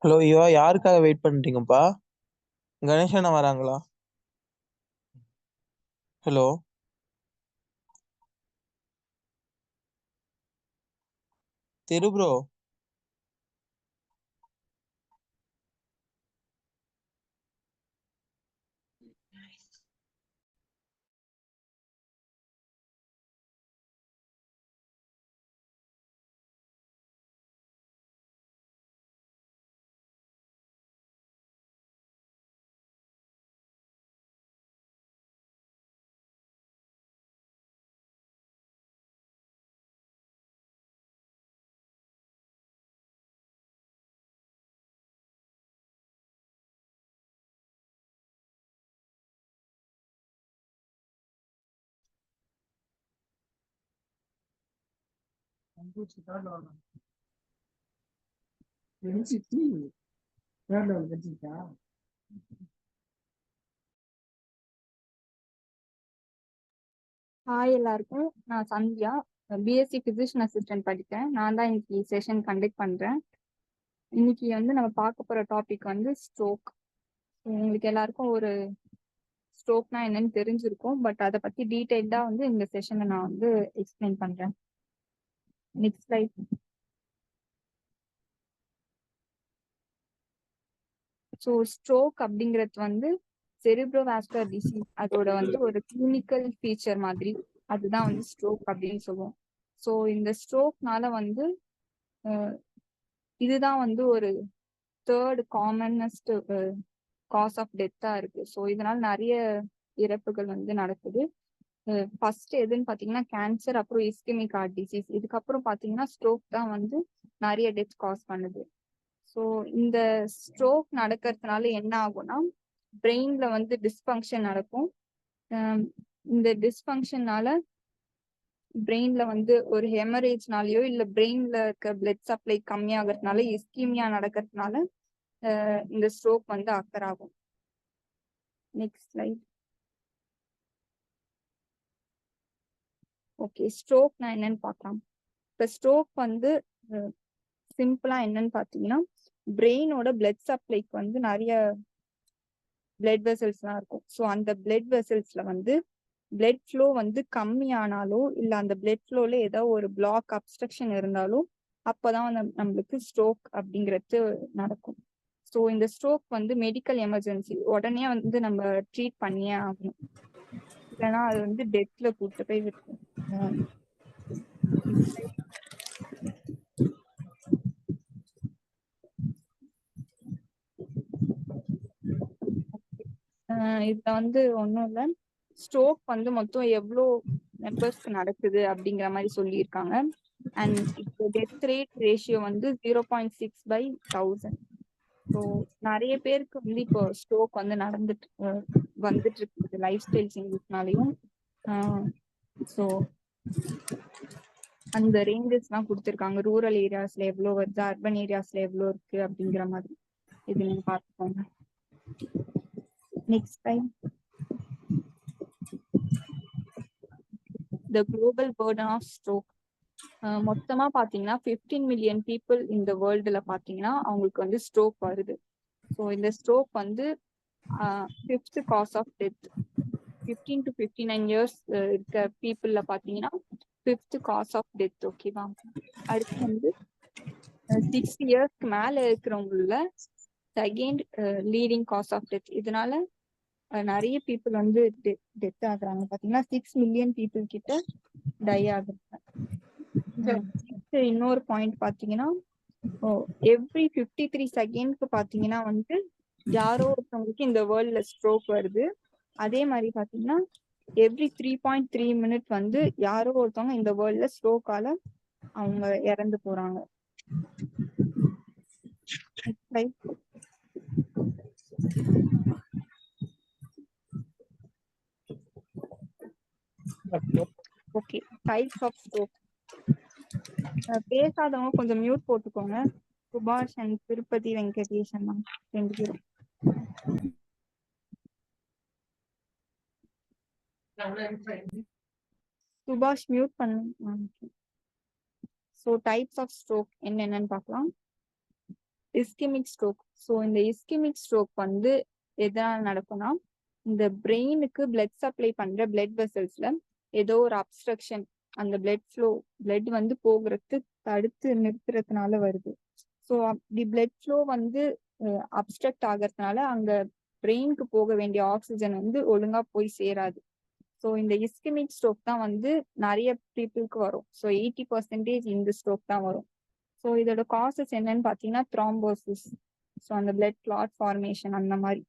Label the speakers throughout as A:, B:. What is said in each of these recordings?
A: Hello ஐயா, யாருக்காக wait பண்றீங்கப்பா? Ganesan வராங்களா? ஹலோ. திரு ப்ரோ.
B: ஹாய் எல்லாருக்கும். நான் சந்தியா, பிஎஸ்சி ஃபிசிஷியன் அசிஸ்டன்ட் படிக்கிறேன். நான் தான் இன்னைக்கு செஷன் கண்டக்ட் பண்றேன். இன்னைக்கு வந்து நம்ம பார்க்க போற டாபிக் வந்து ஸ்ட்ரோக். உங்களுக்கு எல்லாருக்கும் ஒரு ஸ்ட்ரோக்னா என்னன்னு தெரிஞ்சிருக்கும், பட் அதை பத்தி டீடைல்டா வந்து இந்த செஷன்ல நான் வந்து எக்ஸ்பிளைன் பண்றேன். Next slide. ஸோ ஸ்ட்ரோக் அப்படிங்கிறது வந்து செரிப்ரோவாஸ்குலர் டிசீஸ், அதோட வந்து ஒரு கிளினிக்கல் ஃபீச்சர் மாதிரி. அதுதான் வந்து ஸ்ட்ரோக் அப்படின்னு சொல்லுவோம். ஸோ இந்த ஸ்ட்ரோக்னால வந்து இதுதான் வந்து ஒரு தேர்ட் காமனஸ்ட் காஸ் ஆஃப் டெத்தா இருக்கு. ஸோ இதனால நிறைய இறப்புகள் வந்து நடக்குது. ஃபர்ஸ்ட் எதுன்னு பாத்தீங்கன்னா கேன்சர், அப்புறம் இஸ்கெமிக் ஹார்ட் டிசீஸ், இதுக்கப்புறம் பாத்தீங்கன்னா ஸ்ட்ரோக் தான் வந்து நிறைய டெத் காஸ் பண்ணுது. ஸோ இந்த ஸ்ட்ரோக் நடக்கிறதுனால என்ன ஆகும்னா பிரெயின்ல வந்து டிஸ்ஃபங்க்ஷன் நடக்கும். இந்த டிஸ்ஃபங்க்ஷனால பிரெயின்ல வந்து ஒரு ஹெமரேஜ்னாலயோ இல்ல பிரெயின்ல இருக்க பிளட் சப்ளை கம்மியாகிறதுனால இஸ்கீமியா நடக்கிறதுனால இந்த ஸ்ட்ரோக் வந்து அக்கர் ஆகும். Next slide. ஓகே, ஸ்ட்ரோக்னா என்னன்னு பார்க்கலாம். இப்போ ஸ்ட்ரோக் வந்து சிம்பிளா என்னன்னு பார்த்தீங்கன்னா பிரெயினோட பிளட் சப்ளைக்கு வந்து நிறைய பிளட் வெசல்ஸ்லாம் இருக்கும். ஸோ அந்த பிளட் வெசல்ஸ்ல வந்து பிளட் ஃப்ளோ வந்து கம்மியானாலோ இல்லை அந்த பிளட் ஃப்ளோல ஏதோ ஒரு பிளாக் அப்ஸ்ட்ரக்ஷன் இருந்தாலோ அப்போதான் வந்து நம்மளுக்கு ஸ்ட்ரோக் அப்படிங்கிறது நடக்கும். ஸோ இந்த ஸ்ட்ரோக் வந்து மெடிக்கல் எமர்ஜென்சி, உடனே வந்து நம்ம ட்ரீட் பண்ணியே ஆகணும், இல்லைன்னா அது வந்து டெத்ல கூட்டு போய் விட்டுரும். இதுல வந்து ஒன்றும் இல்லை, ஸ்ட்ரோக் வந்து மொத்தம் எவ்வளோ மெம்பர்ஸ்க்கு நடக்குது அப்படிங்கிற மாதிரி சொல்லியிருக்காங்க. அண்ட் இப்போ டெத் ரேட் ரேஷியோ வந்து 0.6/1000. ஸோ நிறைய பேருக்கு வந்து இப்போ ஸ்ட்ரோக் வந்து வந்துட்டு இருக்குது லைஃப் ஸ்டைல் சேஞ்சஸ்னாலையும். ஸோ அந்த ரேஞ்சஸ்லாம் கொடுத்துருக்காங்க, ரூரல் ஏரியாஸ்ல எவ்வளோ வருது, அர்பன் ஏரியாஸ்ல எவ்வளோ இருக்கு அப்படிங்கிற மாதிரி. இது நீங்க பார்த்துக்கோங்க. Next time. The global burden of stroke. மொத்தமா பாத்தீங்கன்னா 15 மில்லியன் பீப்புள் இந்த வேர்ல்டுல பாத்தீங்கன்னா அவங்களுக்கு வந்து ஸ்ட்ரோக் வருது. ஸோ இந்த ஸ்ட்ரோக் வந்து fifth cause of death. 15 to 59 years இருக்க பீப்புள்ல பாத்தீங்கன்னா ஃபிஃப்த் காஸ் ஆஃப் டெத். ஓகேவா? அடுத்து வந்து 60 இயர்ஸ்க்கு மேல இருக்கிறவங்கள second leading cause of death. இதனால நிறைய பீப்புள் வந்து டெத் ஆகுறாங்க. பாத்தீங்கன்னா 6 மில்லியன் பீப்புள் கிட்ட டை ஆகுறாங்க. இன்னொரு பாயிண்ட் பாத்தீங்கன்னா எவ்ரி 53 செகண்ட்க்கு பாத்தீங்கன்னா வந்து யாரோ ஒருத்தவங்களுக்கு இந்த வேர்ல்ட்ல ஸ்ட்ரோக் வருது. அதே மாதிரி பாத்தீங்கன்னா எவ்ரி 3.3 மினிட் வந்து யாரோ ஒருத்தவங்க இந்த வேர்ல்ட்ல ஸ்ட்ரோக்கால அவங்க இறந்து போறாங்க. Okay, types of stroke. பேசாதவங்க கொஞ்சம் மியூட் போட்டுக்கோங்க. சுபாஷ் அண்ட் திருப்பதி வெங்கடேஷன் தான் 2 பேரும். சுபாஷ் மியூட் பண்ணுங்க. ஸோ டைப்ஸ் ஆஃப் ஸ்ட்ரோக் என்னென்னு பார்க்கலாம். Ischaemic stroke. ஸோ இந்த இஸ்கெமிக் ஸ்ட்ரோக் வந்து எதனால நடக்கும்னா, இந்த பிரெயினுக்கு பிளட் சப்ளை பண்ற பிளட் வெசல்ஸ்ல ஏதோ ஒரு அப்ஸ்ட்ரக்ஷன், அந்த பிளட் வந்து போகிறது தடுத்து நிறுத்துறதுனால வருது. ஸோ அப்படி பிளட் ஃப்ளோ வந்து அப்ஸ்ட்ரக்ட் ஆகிறதுனால அங்க பிரெயினுக்கு போக வேண்டிய ஆக்சிஜன் வந்து ஒழுங்கா போய் சேராது. ஸோ இந்த இஸ்கெமிக் ஸ்ட்ரோக் தான் வந்து நிறைய பீப்புளுக்கு வரும். ஸோ 80% இந்த ஸ்ட்ரோக் தான் வரும். ஸோ இதோட காசஸ் என்னன்னு பார்த்தீங்கன்னா த்ராம்போசிஸ், ஸோ அந்த பிளட் கிளாட் ஃபார்மேஷன், அந்த மாதிரி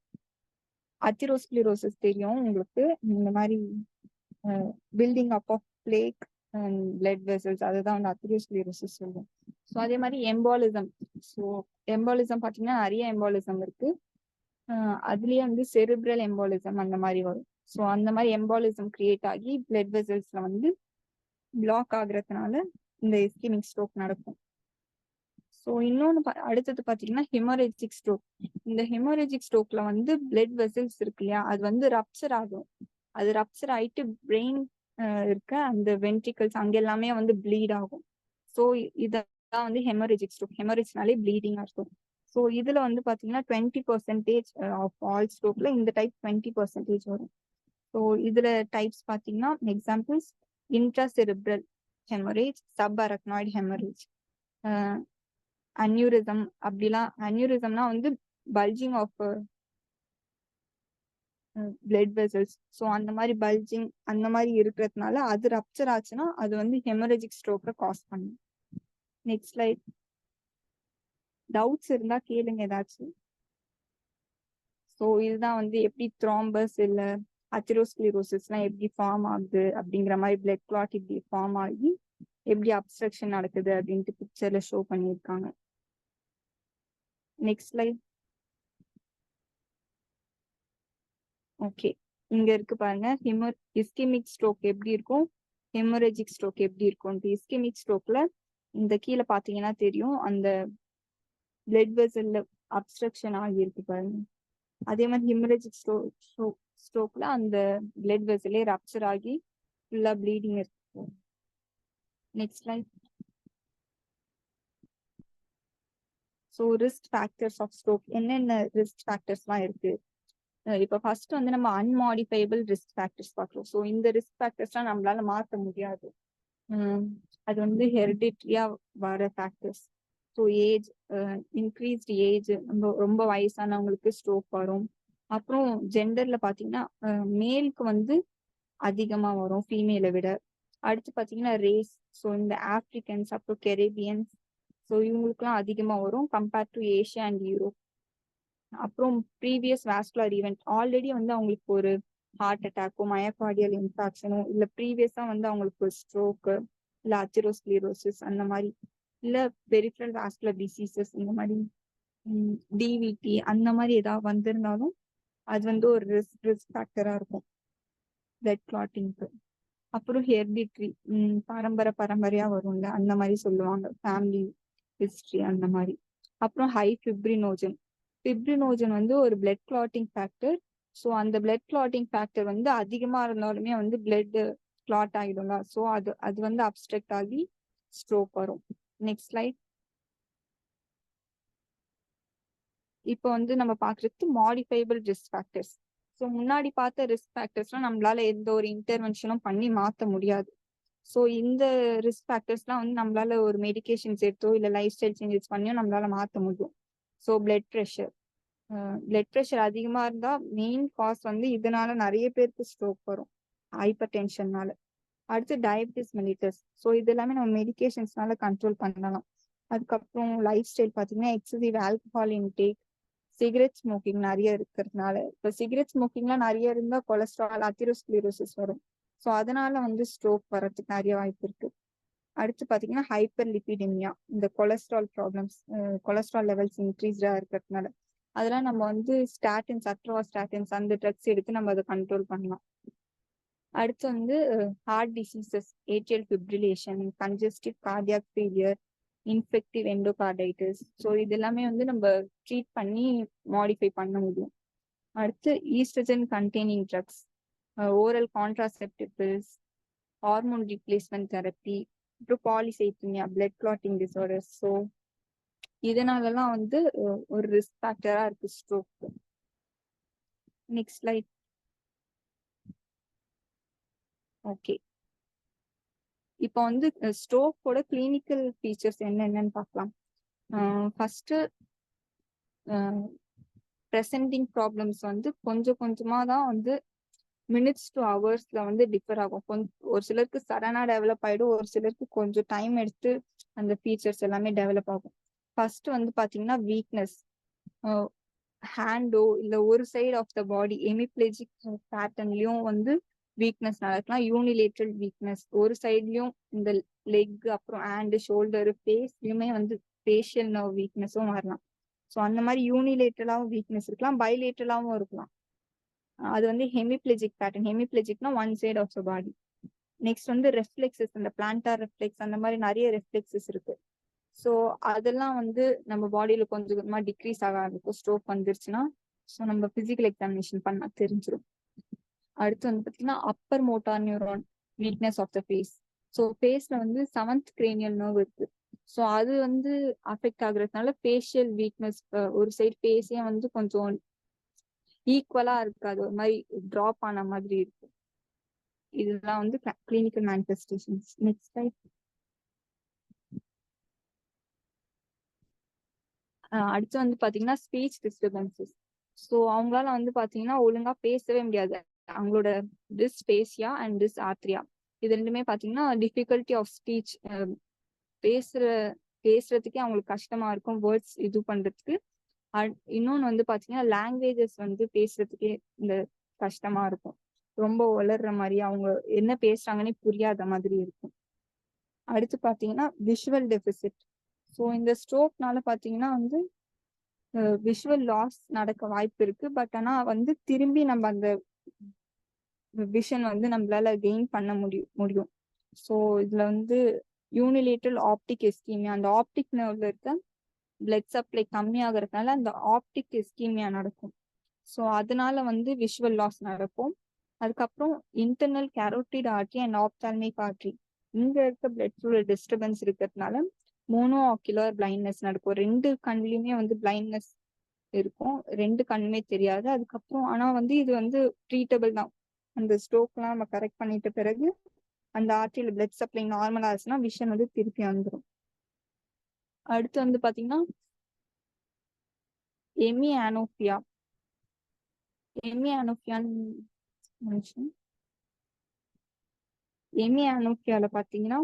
B: அத்திரோஸ்க்ளிரோசிஸ் தெரியும் உங்களுக்கு, இந்த மாதிரி building up of plaque and blood vessels, அதுதான் வந்து அத்திரோஸ்க்ளிரோசிஸ் சொல்லுவோம். ஸோ அதே மாதிரி எம்பாலிசம். ஸோ எம்பாலிசம் பார்த்தீங்கன்னா நிறைய எம்பாலிசம் இருக்கு. அதுலயே வந்து செரிப்ரல் எம்பாலிசம் அந்த மாதிரி வரும். ஸோ அந்த மாதிரி எம்பாலிசம் கிரியேட் ஆகி பிளட் வெசல்ஸ்ல வந்து பிளாக் ஆகுறதுனால இந்த இஸ்கெமிக் ஸ்ட்ரோக் நடக்கும். ஸோ இன்னொன்று அடுத்தது பார்த்தீங்கன்னா ஹெமரேஜிக் ஸ்ட்ரோக். இந்த ஹெமரேஜிக் ஸ்ட்ரோக்ல வந்து பிளட் வெசல்ஸ் இருக்கு இல்லையா, அது வந்து ரப்சர் ஆகும். அது ரப்சர் ஆயிட்டு பிரெயின் இருக்க அந்த வென்ட்ரிகல்ஸ் அங்க எல்லாமே வந்து ப்ளீட் ஆகும். ஸோ இதான் வந்து ஹெமரேஜிக் ஸ்ட்ரோக். ஹெமரேஜ்னாலே ப்ளீடிங்கா இருக்கும். ஸோ இதுல வந்து பாத்தீங்கன்னா 20% ஆஃப் ஆல் ஸ்ட்ரோக்ல இந்த டைப் 20% வரும். ஸோ இதுல டைப்ஸ் பாத்தீங்கன்னா examples intracerebral haemorrhage, subarachnoid haemorrhage, aneurysm. அப்படிலாம் அன்யூரிசம்னா வந்து bulging of blood vessels. So அந்த மாதிரி பல்ஜிங் அந்த மாதிரி இருக்கிறதுனால அது ரப்சர் ஆச்சுன்னா அது வந்து ஹெமரேஜிக் ஸ்ட்ரோக்கை காஸ் பண்ணும். Next slide. டவுட்ஸ் இருந்தா கேளுங்க ஏதாச்சும். ஸோ இதுதான் வந்து எப்படி த்ராம்பஸ் இல்ல அத்திரோஸ்க்ளிரோசிஸ்லாம் எப்படி ஃபார்ம் ஆகுது அப்படிங்கிற மாதிரி, பிளட் கிளாட் இப்படி ஃபார்ம் ஆகி எப்படி அப்ஸ்ட்ரக்ஷன் நடக்குது அப்படின்ட்டு பிக்சர்ல ஷோ பண்ணியிருக்காங்க. Next slide. ஓகே, இங்க இருக்கு பாருங்க. இஸ்கெமிக் ஸ்ட்ரோக் எப்படி இருக்கும், ஹெமரேஜிக் ஸ்ட்ரோக் எப்படி இருக்கும். இஸ்கெமிக் ஸ்ட்ரோக்ல இந்த கீழே பாத்தீங்கன்னா தெரியும், அந்த பிளட் வெசல்ல அப்ஸ்ட்ரக்ஷன் ஆகியிருக்கு பாருங்க. அதே மாதிரி ஹெமரேஜிக் ஸ்ட்ரோக்ல அந்த பிளட் வெசலே ரப்சர் ஆகி ஃபுல்லா ப்ளீடிங் இருக்கு. Next slide. So risk factors of stroke, என்னென்ன ரிஸ்க் ஃபேக்டர்ஸ்லாம் இருக்கு. இப்போ ஃபர்ஸ்ட் வந்து நம்ம அன்மாடிஃபைபிள் ரிஸ்க் ஃபேக்டர்ஸ் பார்க்குறோம். ஸோ இந்த ரிஸ்க் ஃபேக்டர்ஸ்லாம் நம்மளால மாற்ற முடியாது. அது வந்து ஹெரிடிட்ரியா வர factors. So age, increased age, ரொம்ப வயசானவங்களுக்கு ஸ்ட்ரோக் வரும். அப்புறம் ஜெண்டர்ல பாத்தீங்கன்னா மேலுக்கு வந்து அதிகமா வரும் ஃபீமேலை விட. அடுத்து பாத்தீங்கன்னா ரேஸ். ஸோ இந்த ஆப்பிரிக்கன்ஸ் அப்புறம் கெரேபியன்ஸ், ஸோ இவங்களுக்குலாம் அதிகமா வரும் compared to Asia and Europe. அப்புறம் ப்ரீவியஸ் வாஸ்குலர் ஈவெண்ட், ஆல்ரெடி வந்து அவங்களுக்கு ஒரு ஹார்ட் அட்டாக்கோ மயோகார்டியல் இன்ஃபாக்ஷனோ இல்லை ப்ரீவியஸா வந்து அவங்களுக்கு ஒரு ஸ்ட்ரோக்கு இல்லை அத்திரோஸ்க்ளிரோசிஸ் அந்த மாதிரி, இல்லை பெரிஃபரல் வாஸ்குலர் டிசீசஸ் இந்த மாதிரி டிவிடி அந்த மாதிரி ஏதாவது வந்திருந்தாலும் அது வந்து ஒரு ரிஸ்க் ஃபேக்டரா இருக்கும் பிளட் கிளாட்டிங்க்கு. அப்புறம் ஹெரிடிட்ரி, பரம்பரையா வரும்ல அந்த மாதிரி சொல்லுவாங்க, ஃபேமிலி ஹிஸ்டரி அந்த மாதிரி. அப்புறம் ஹை ஃபிப்ரினோஜன் வந்து ஒரு பிளட் கிளாட்டிங் ஃபேக்டர். ஸோ அந்த பிளட் கிளாட்டிங் ஃபேக்டர் வந்து அதிகமா இருந்தாலுமே வந்து பிளட் கிளாட் ஆகிடும்ல, ஸோ அது வந்து அப்ஸ்ட்ரக்ட் ஆகி ஸ்ட்ரோக் வரும். Next slide. இப்போ வந்து நம்ம பாக்குறது மாடிஃபைபிள் ரிஸ்க் ஃபேக்டர்ஸ். ஸோ முன்னாடி பார்த்த ரிஸ்க் ஃபேக்டர்ஸ்லாம் நம்மளால எந்த ஒரு இன்டர்வென்ஷனும் பண்ணி மாற்ற முடியாது. ஸோ இந்த ரிஸ்க் ஃபேக்டர்ஸ்லாம் வந்து நம்மளால ஒரு மெடிகேஷன்ஸ் எடுத்தோ இல்லை லைஃப் ஸ்டைல் சேஞ்சஸ் பண்ணியோ நம்மளால மாற்ற முடியும். ஸோ பிளட் ப்ரெஷர் அதிகமா இருந்தா மெயின் காஸ் வந்து இதனால நிறைய பேருக்கு ஸ்ட்ரோக் வரும், ஹைப்பர் டென்ஷன்னால. அடுத்து டயபிட்டிஸ் மெலிட்டஸ். ஸோ இது எல்லாமே நம்ம மெடிகேஷன்ஸ்னால கண்ட்ரோல் பண்ணலாம். அதுக்கப்புறம் லைஃப் ஸ்டைல் பார்த்தீங்கன்னா excessive alcohol intake, cigarette smoking நிறைய இருக்கிறதுனால. இப்போ சிகரெட் ஸ்மோக்கிங்லாம் நிறைய இருந்தா கொலஸ்ட்ரால் அத்திரோஸ்க்ளிரோசிஸ் வரும். ஸோ அதனால வந்து ஸ்ட்ரோக் வர்றதுக்கு நிறைய வாய்ப்பு இருக்கு. அடுத்து பார்த்தீங்கன்னா ஹைப்பர் லிபிடெமியா, இந்த கொலஸ்ட்ரால் ப்ராப்ளம்ஸ், கொலஸ்ட்ரால் லெவல்ஸ் இன்க்ரீஸ்டா இருக்கிறதுனால. அதெல்லாம் நம்ம வந்து அட்ரோவாஸ்டாட்டின்ஸ் அந்த ட்ரக்ஸ் எடுத்து நம்ம அதை கண்ட்ரோல் பண்ணலாம். அடுத்து வந்து heart diseases, atrial fibrillation, congestive cardiac failure, infective endocarditis. So இது எல்லாமே வந்து நம்ம ட்ரீட் பண்ணி மாடிஃபை பண்ண முடியும். அடுத்து estrogen containing drugs, oral contraceptive pills, hormone replacement therapy, அப்புறம் polycythemia, blood clotting disorders. So இதனாலலாம் வந்து ஒரு ரிஸ்க் ஃபேக்டரா இருக்கு ஸ்ட்ரோக். Next slide. ஓகே, இப்போ வந்து ஸ்ட்ரோக்கோட கிளினிக்கல் ஃபீச்சர்ஸ் என்னென்னு பார்க்கலாம். ஃபர்ஸ்ட் ப்ரெசென்டிங் ப்ராப்ளம்ஸ் வந்து கொஞ்சம் கொஞ்சமா தான் வந்து மினிட்ஸ் டு ஹவர்ஸ்ல வந்து டிஃபர் ஆகும். ஒரு சிலருக்கு சடனா டெவலப் ஆயிடும், ஒரு சிலருக்கு கொஞ்சம் டைம் எடுத்து அந்த ஃபீச்சர்ஸ் எல்லாமே டெவலப் ஆகும். ஃபர்ஸ்ட் வந்து பாத்தீங்கன்னா வீக்னஸ், ஹேண்டோ இல்ல ஒரு சைடு ஆஃப் த பாடி ஹெமிப்ளேஜிக் பேட்டர்ன்லயும் வந்து வீக்னஸ் நடக்கலாம். யூனிலேட்ரல் வீக்னஸ் ஒரு சைட்லயும், இந்த லெக் அப்புறம் ஹேண்டு ஷோல்டர் ஃபேஸ்லயுமே வந்து ஃபேஷியல் நர்வ் வீக்னஸும் வரலாம். ஸோ அந்த மாதிரி யூனிலேட்ரலாவும் வீக்னஸ் இருக்கலாம், பைலேட்ரலாவும் இருக்கலாம். அது வந்து ஹெமிப்ளேஜிக் பேட்டர்ன். ஹெமிப்ளேஜிக்னா one side of the body. Next வந்து ரெஃப்ளெக்ஸஸ், இந்த பிளான்டார் ரெஃப்ளெக்ஸ் அந்த மாதிரி நிறைய ரெஃப்ளெக்ஸஸ் இருக்கு. ஸோ அதெல்லாம் வந்து நம்ம பாடியில கொஞ்சம் கொஞ்சமா டிக்ரீஸ் ஆக ஆரம்பிக்கும் ஸ்ட்ரோக் வந்துருச்சுன்னா. ஸோ நம்ம பிசிக்கல் எக்ஸாமினேஷன் பண்ணா தெரிஞ்சிடும். அடுத்து வந்து பாத்தீங்கன்னா upper motor neuron weakness of the face. So ஃபேஸ்ல வந்து 7th கிரேனியல் நர்வ் இருக்கு. ஸோ அது வந்து அஃபெக்ட் ஆகுறதுனால ஃபேஷியல் வீக்னஸ், ஒரு சைடு ஃபேஸே வந்து கொஞ்சம் ஈக்குவலா இருக்காது, ஒரு மாதிரி டிராப் ஆன மாதிரி இருக்கும். இதெல்லாம் வந்து கிளினிக்கல் மேனிஃபெஸ்டேஷன்ஸ். Next type. அடுத்து வந்து பாத்தீங்கன்னா ஸ்பீச் டிஸ்டர்பன்சஸ். ஸோ அவங்களால வந்து பாத்தீங்கன்னா ஒழுங்கா பேசவே முடியாது. அவங்களோட டிஸ்பேசியா அண்ட் டிஸ்ஆர்த்ரியா இது ரெண்டுமே பாத்தீங்கன்னா டிஃபிகல்ட்டி ஆஃப் ஸ்பீச், பேசுறதுக்கே அவங்களுக்கு கஷ்டமா இருக்கும், வேர்ட்ஸ் இது பண்றதுக்கு. இன்னொன்னு வந்து பாத்தீங்கன்னா லாங்குவேஜஸ் வந்து பேசுறதுக்கே இந்த கஷ்டமா இருக்கும், ரொம்ப வளர்ற மாதிரி, அவங்க என்ன பேசுறாங்கன்னே புரியாத மாதிரி இருக்கும். அடுத்து பாத்தீங்கன்னா விஷுவல் டெபிசிட். ஸோ இந்த ஸ்ட்ரோக்னால பாத்தீங்கன்னா வந்து விஷுவல் லாஸ் நடக்க வாய்ப்பு இருக்கு. பட் ஆனா வந்து திரும்பி நம்ம அந்த விஷன் வந்து நம்மளால கெயின் பண்ண முடியும். ஸோ இதுல வந்து யூனிலேட்ரல் ஆப்டிக் எஸ்கீமியா, அந்த ஆப்டிக் நர்வ்ல இருக்க பிளட் சப்ளை கம்மியாகிறதுனால அந்த ஆப்டிக் எஸ்கீமியா நடக்கும். ஸோ அதனால வந்து விஷுவல் லாஸ் நடக்கும். அதுக்கப்புறம் internal carotid artery and ophthalmic artery, இங்க இருக்க பிளட் ஃப்ளோ டிஸ்டர்பன்ஸ் இருக்கிறதுனால மோனோ ஆக்குலர் பிளைண்ட்னஸ் நடக்கும். 2 கண்ணுலயுமே வந்து பிளைண்ட்னஸ் இருக்கும், 2 கண்ணுமே தெரியாது. அதுக்கப்புறம் ஆனா வந்து இது வந்து ட்ரீட்டபிள் தான். அந்த ஸ்ட்ரோக்லாம் நம்ம கரெக்ட் பண்ணிட்ட பிறகு அந்த ஆர்ட்ரியில பிளட் சப்ளை நார்மலா ஆச்சுன்னா விஷன் வந்து திருப்பி வந்துடும். அடுத்து வந்து பாத்தீங்கன்னா எமியானோபியா. எமியானோபியால பாத்தீங்கன்னா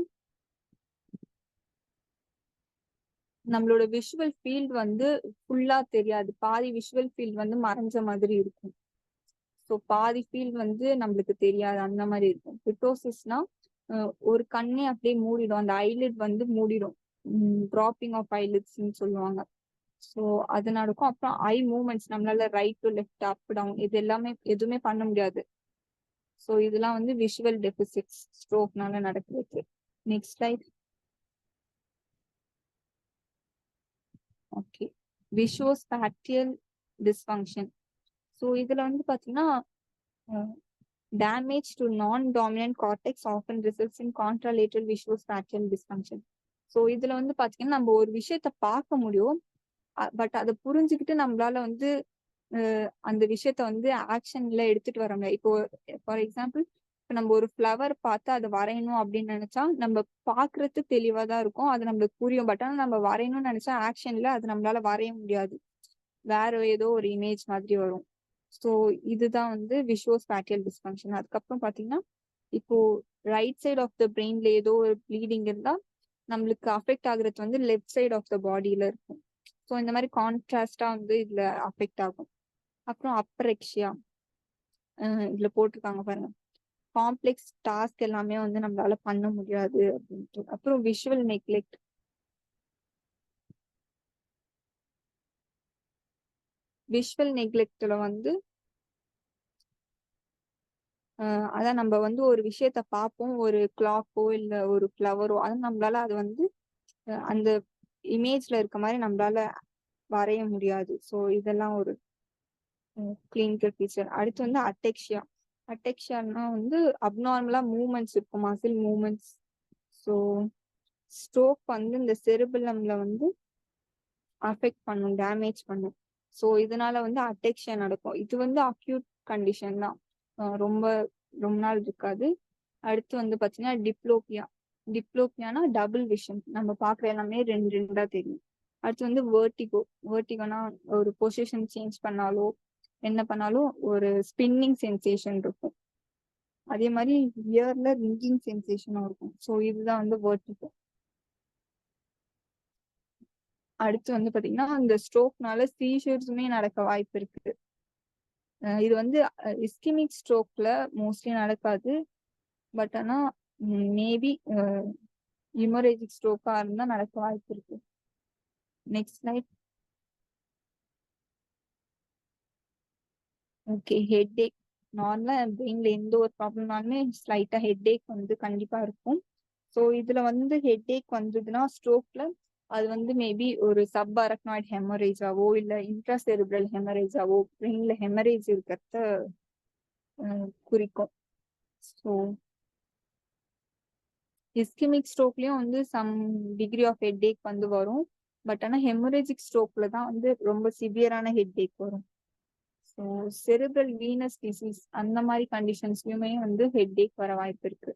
B: நம்மளோட விஷுவல் ஃபீல்ட் வந்து ஃபுல்லா தெரியாது, பாதி விஷுவல் ஃபீல்ட் வந்து மறைஞ்ச மாதிரி இருக்கும். ஸோ பாதி ஃபீல்ட் வந்து நம்மளுக்கு தெரியாது, அந்த மாதிரி இருக்கும். பிட்டோசிஸ்னா ஒரு கண்ணே அப்படியே மூடிடும், அந்த ஐலிட் வந்து மூடிடும், டிராப்பிங் ஆஃப் ஐலிட்ஸ்ன்னு சொல்லுவாங்க. ஸோ அது நடக்கும். அப்புறம் ஐ மூவ்மெண்ட்ஸ், நம்மளால right to left up down இது எல்லாமே எதுவுமே பண்ண முடியாது. ஸோ இதெல்லாம் வந்து விஷுவல் டெபிசிட்ஸ் ஸ்ட்ரோக்னால நடக்குது. Next slide. Okay, visuospatial dysfunction. So இதுல வந்து பாத்தீங்கன்னா damage to non-dominant cortex often results in contralateral visuospatial dysfunction. So இதுல வந்து பாத்தீங்கன்னா நம்ம ஒரு விஷயத்த பார்க்க முடியும், பட் அதை புரிஞ்சுக்கிட்டு நம்மளால வந்து அந்த விஷயத்த வந்து ஆக்ஷன்ல எடுத்துட்டு வர முடியாது. இப்போ ஃபார் எக்ஸாம்பிள், இப்போ நம்ம ஒரு ஃப்ளவர் பார்த்து அதை வரையணும் அப்படின்னு நினைச்சா நம்ம பாக்குறது தெளிவா தான் இருக்கும், அது நம்மளுக்கு புரியும். பட் ஆனா நம்ம வரையணும்னு நினைச்சா ஆக்ஷன்ல அது நம்மளால வரைய முடியாது, வேற ஏதோ ஒரு இமேஜ் மாதிரி வரும். ஸோ இதுதான் வந்து விஷுவோஸ்பாட்டியல் டிஸ்ஃபங்க்ஷன். அதுக்கப்புறம் பாத்தீங்கன்னா இப்போ ரைட் சைட் ஆஃப் த பிரெயின்ல ஏதோ ஒரு ப்ளீடிங் இருந்தா நம்மளுக்கு அஃபெக்ட் ஆகுறது வந்து லெஃப்ட் சைட் ஆஃப் த பாடியில இருக்கும். ஸோ இந்த மாதிரி கான்ட்ராஸ்டா வந்து இதுல அஃபெக்ட் ஆகும். அப்புறம் அப்ரெக்ஷியா, இதுல போட்டிருக்காங்க பாருங்க, காம்ப்ளெக்ஸ் டாஸ்க் எல்லாமே வந்து நம்மளால பண்ண முடியாது அப்படின்ட்டு. அப்புறம் விஷுவல் நெக்லெக்ட். விஷுவல் நெக்லெக்ட்ல வந்து அதான் நம்ம வந்து ஒரு விஷயத்த பார்ப்போம், ஒரு கிளாக்கோ இல்ல ஒரு ஃப்ளவரோ, அது நம்மளால அது வந்து அந்த இமேஜ்ல இருக்க மாதிரி நம்மளால வரைய முடியாது. ஸோ இதெல்லாம் ஒரு கிளினிக்கல் ஃபீச்சர். அடுத்து வந்து அட்டெக்ஷியா. அட்டெக்ஷியானா வந்து அப்நார்மலா மூவ்மெண்ட்ஸ் இருக்கும், மசில் மூவ்மெண்ட்ஸ். ஸோ ஸ்ட்ரோக் வந்து இந்த செரிபெல்லம்ல வந்து அஃபெக்ட் பண்ணும், டேமேஜ் பண்ணும். ஸோ இதனால வந்து அட்டெக்ஷன் நடக்கும். இது வந்து அக்யூட் கண்டிஷன் தான். ரொம்ப ரொம்ப நாள் இருக்காது. அடுத்து வந்து பாத்தீங்கன்னா டிப்ளோபியா. டிப்ளோபியானா டபுள் விஷன், நம்ம பாக்குற எல்லாமே ரெண்டு ரெண்டா தெரியும். அடுத்து வந்து வேர்டிகோ. வேர்டிகோனா ஒரு பொசிஷன் சேஞ்ச் பண்ணாலோ என்ன பண்ணாலும் ஒரு ஸ்பின்னிங் சென்சேஷன் இருக்கும். அதே மாதிரி இயர்ல ரிங்கிங் சென்சேஷனும் இருக்கும். ஸோ இதுதான் வந்து வேர்டிகோ. அடுத்து வந்து பாத்தீங்கன்னா இந்த ஸ்ட்ரோக்னால சீஷர்ஸுமே நடக்க வாய்ப்பு இருக்கு. இது வந்து இஸ்கிமிக் ஸ்ட்ரோக்ல மோஸ்ட்லி நடக்காது. பட் ஆனா மேபி ஹிமரேஜிக் ஸ்ட்ரோக்கா இருந்தா நடக்க வாய்ப்பு இருக்கு. Next slide. Okay, headache. நார்மலா பிரெயின்ல எந்த ஒரு ப்ராப்ளம்னாலுமே ஸ்லைட்டா ஹெட் ஏக் வந்து கண்டிப்பா இருக்கும். ஸோ இதுல வந்து ஹெட் ஏக் வந்ததுன்னா ஸ்ட்ரோக்ல அது வந்து மேபி ஒரு சப் அரக்னாய்ட் ஹெமரேஜாவோ இல்ல இன்ட்ராசெரிப்ரல் ஹெமரேஜாவோ பிரெயின்ல ஹெமரேஜ் இருக்கிறத குறிக்கும். ஸோ இஸ்கிமிக் ஸ்ட்ரோக்லயும் வந்து சம் டிகிரி ஆஃப் ஹெட் ஏக் வந்து வரும். பட் ஆனா ஹெமரேஜிக் ஸ்ட்ரோக்ல தான் வந்து ரொம்ப சிவியரான ஹெட் ஏக் வரும். ஸோ செரிப்ரல் வீனஸ் டிசீஸ் அந்த மாதிரி கண்டிஷன்ஸ்லயுமே வந்து ஹெட் ஏக் வர வாய்ப்பு இருக்கு.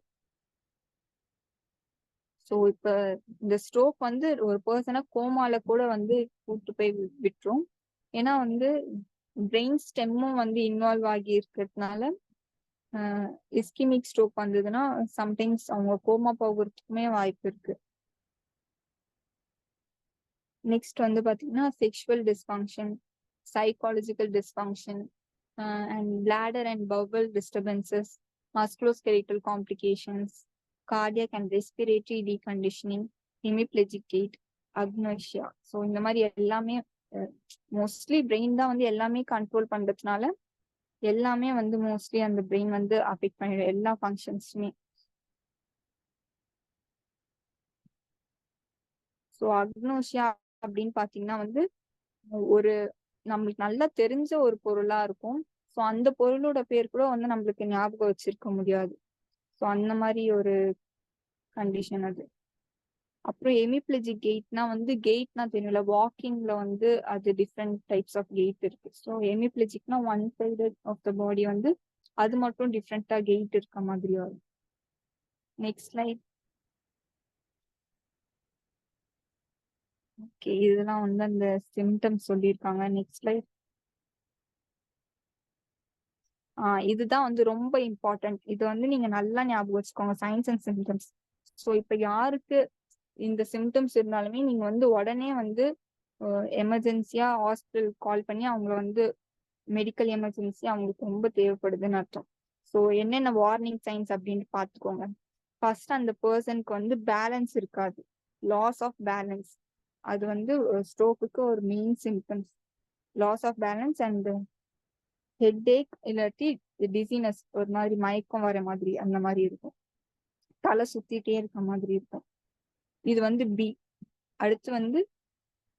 B: ஸோ இப்ப இந்த ஸ்ட்ரோக் வந்து ஒரு பர்சனை கோமால கூட வந்து கூட்டு போய் விட்டுரும். ஏன்னா வந்து பிரெயின் ஸ்டெம்மும் வந்து இன்வால்வ் ஆகி இருக்கிறதுனால இஸ்கிமிக் ஸ்ட்ரோக் வந்ததுன்னா சம்டைம்ஸ் அவங்க கோமா போகிறதுக்குமே வாய்ப்பு இருக்கு. நெக்ஸ்ட் வந்து பாத்தீங்கன்னா sexual dysfunction, psychological dysfunction and bladder and bowel disturbances, musculoskeletal complications, cardiac and respiratory deconditioning, hemiplegic gait, agnosia. So இந்த மாதிரி எல்லாமே மோஸ்ட்லி பிரெயின் தான் வந்து எல்லாமே கண்ட்ரோல் பண்றதுனால எல்லாமே வந்து மோஸ்ட்லி அந்த பிரெயின் வந்து அஃபெக்ட் பண்ணிடும், எல்லா ஃபங்க்ஷன்ஸுமே. ஸோ அக்னோஷியா அப்படின்னு பாத்தீங்கன்னா வந்து ஒரு நம்மளுக்கு நல்லா தெரிஞ்ச ஒரு பொருளா இருக்கும். ஸோ அந்த பொருளோட பேர் கூட வந்து நம்மளுக்கு ஞாபகம் வச்சிருக்க முடியாது. ஸோ அந்த மாதிரி ஒரு கண்டிஷன் அது. அப்புறம் எமிப்ளெஜிக் கெய்ட்னா வந்து கெய்ட்னா தெரியல, வாக்கிங்ல வந்து அது டிஃப்ரெண்ட் டைப்ஸ் ஆஃப் கெய்ட் இருக்கு. ஸோ எமிப்ளெஜிக்னா one side of the body வந்து அது மட்டும் டிஃப்ரெண்டா கெய்ட் இருக்க மாதிரி வரும். Next slide. ஓகே, இதெல்லாம் வந்து அந்த சிம்டம்ஸ் சொல்லியிருக்காங்க. Next slide. இதுதான் வந்து ரொம்ப இம்பார்ட்டன்ட். இது வந்து நீங்க நல்லா ஞாபகம் வச்சுக்கோங்க, சைன்ஸ் அண்ட் சிம்டம்ஸ். ஸோ இப்ப யாருக்கு இந்த சிம்டம்ஸ் இருந்தாலுமே நீங்க வந்து உடனே வந்து எமர்ஜென்சியா ஹாஸ்பிட்டல் கால் பண்ணி அவங்கள வந்து மெடிக்கல் எமர்ஜென்சி அவங்களுக்கு ரொம்ப தேவைப்படுதுன்னு அர்த்தம். ஸோ என்னென்ன வார்னிங் சைன்ஸ் அப்படின்னு பார்த்துக்கோங்க. ஃபர்ஸ்ட், அந்த பர்சனுக்கு வந்து பேலன்ஸ் இருக்காது, லாஸ் ஆஃப் பேலன்ஸ். அது வந்து ஸ்ட்ரோக்குக்கு ஒரு main symptoms, loss of balance and headache இல்லாட்டி டிசினஸ், ஒரு மாதிரி மயக்கம் வர மாதிரி அந்த மாதிரி இருக்கும், தலை சுத்திட்டே இருக்க மாதிரி இருக்கும். இது வந்து பி. அடுத்து வந்து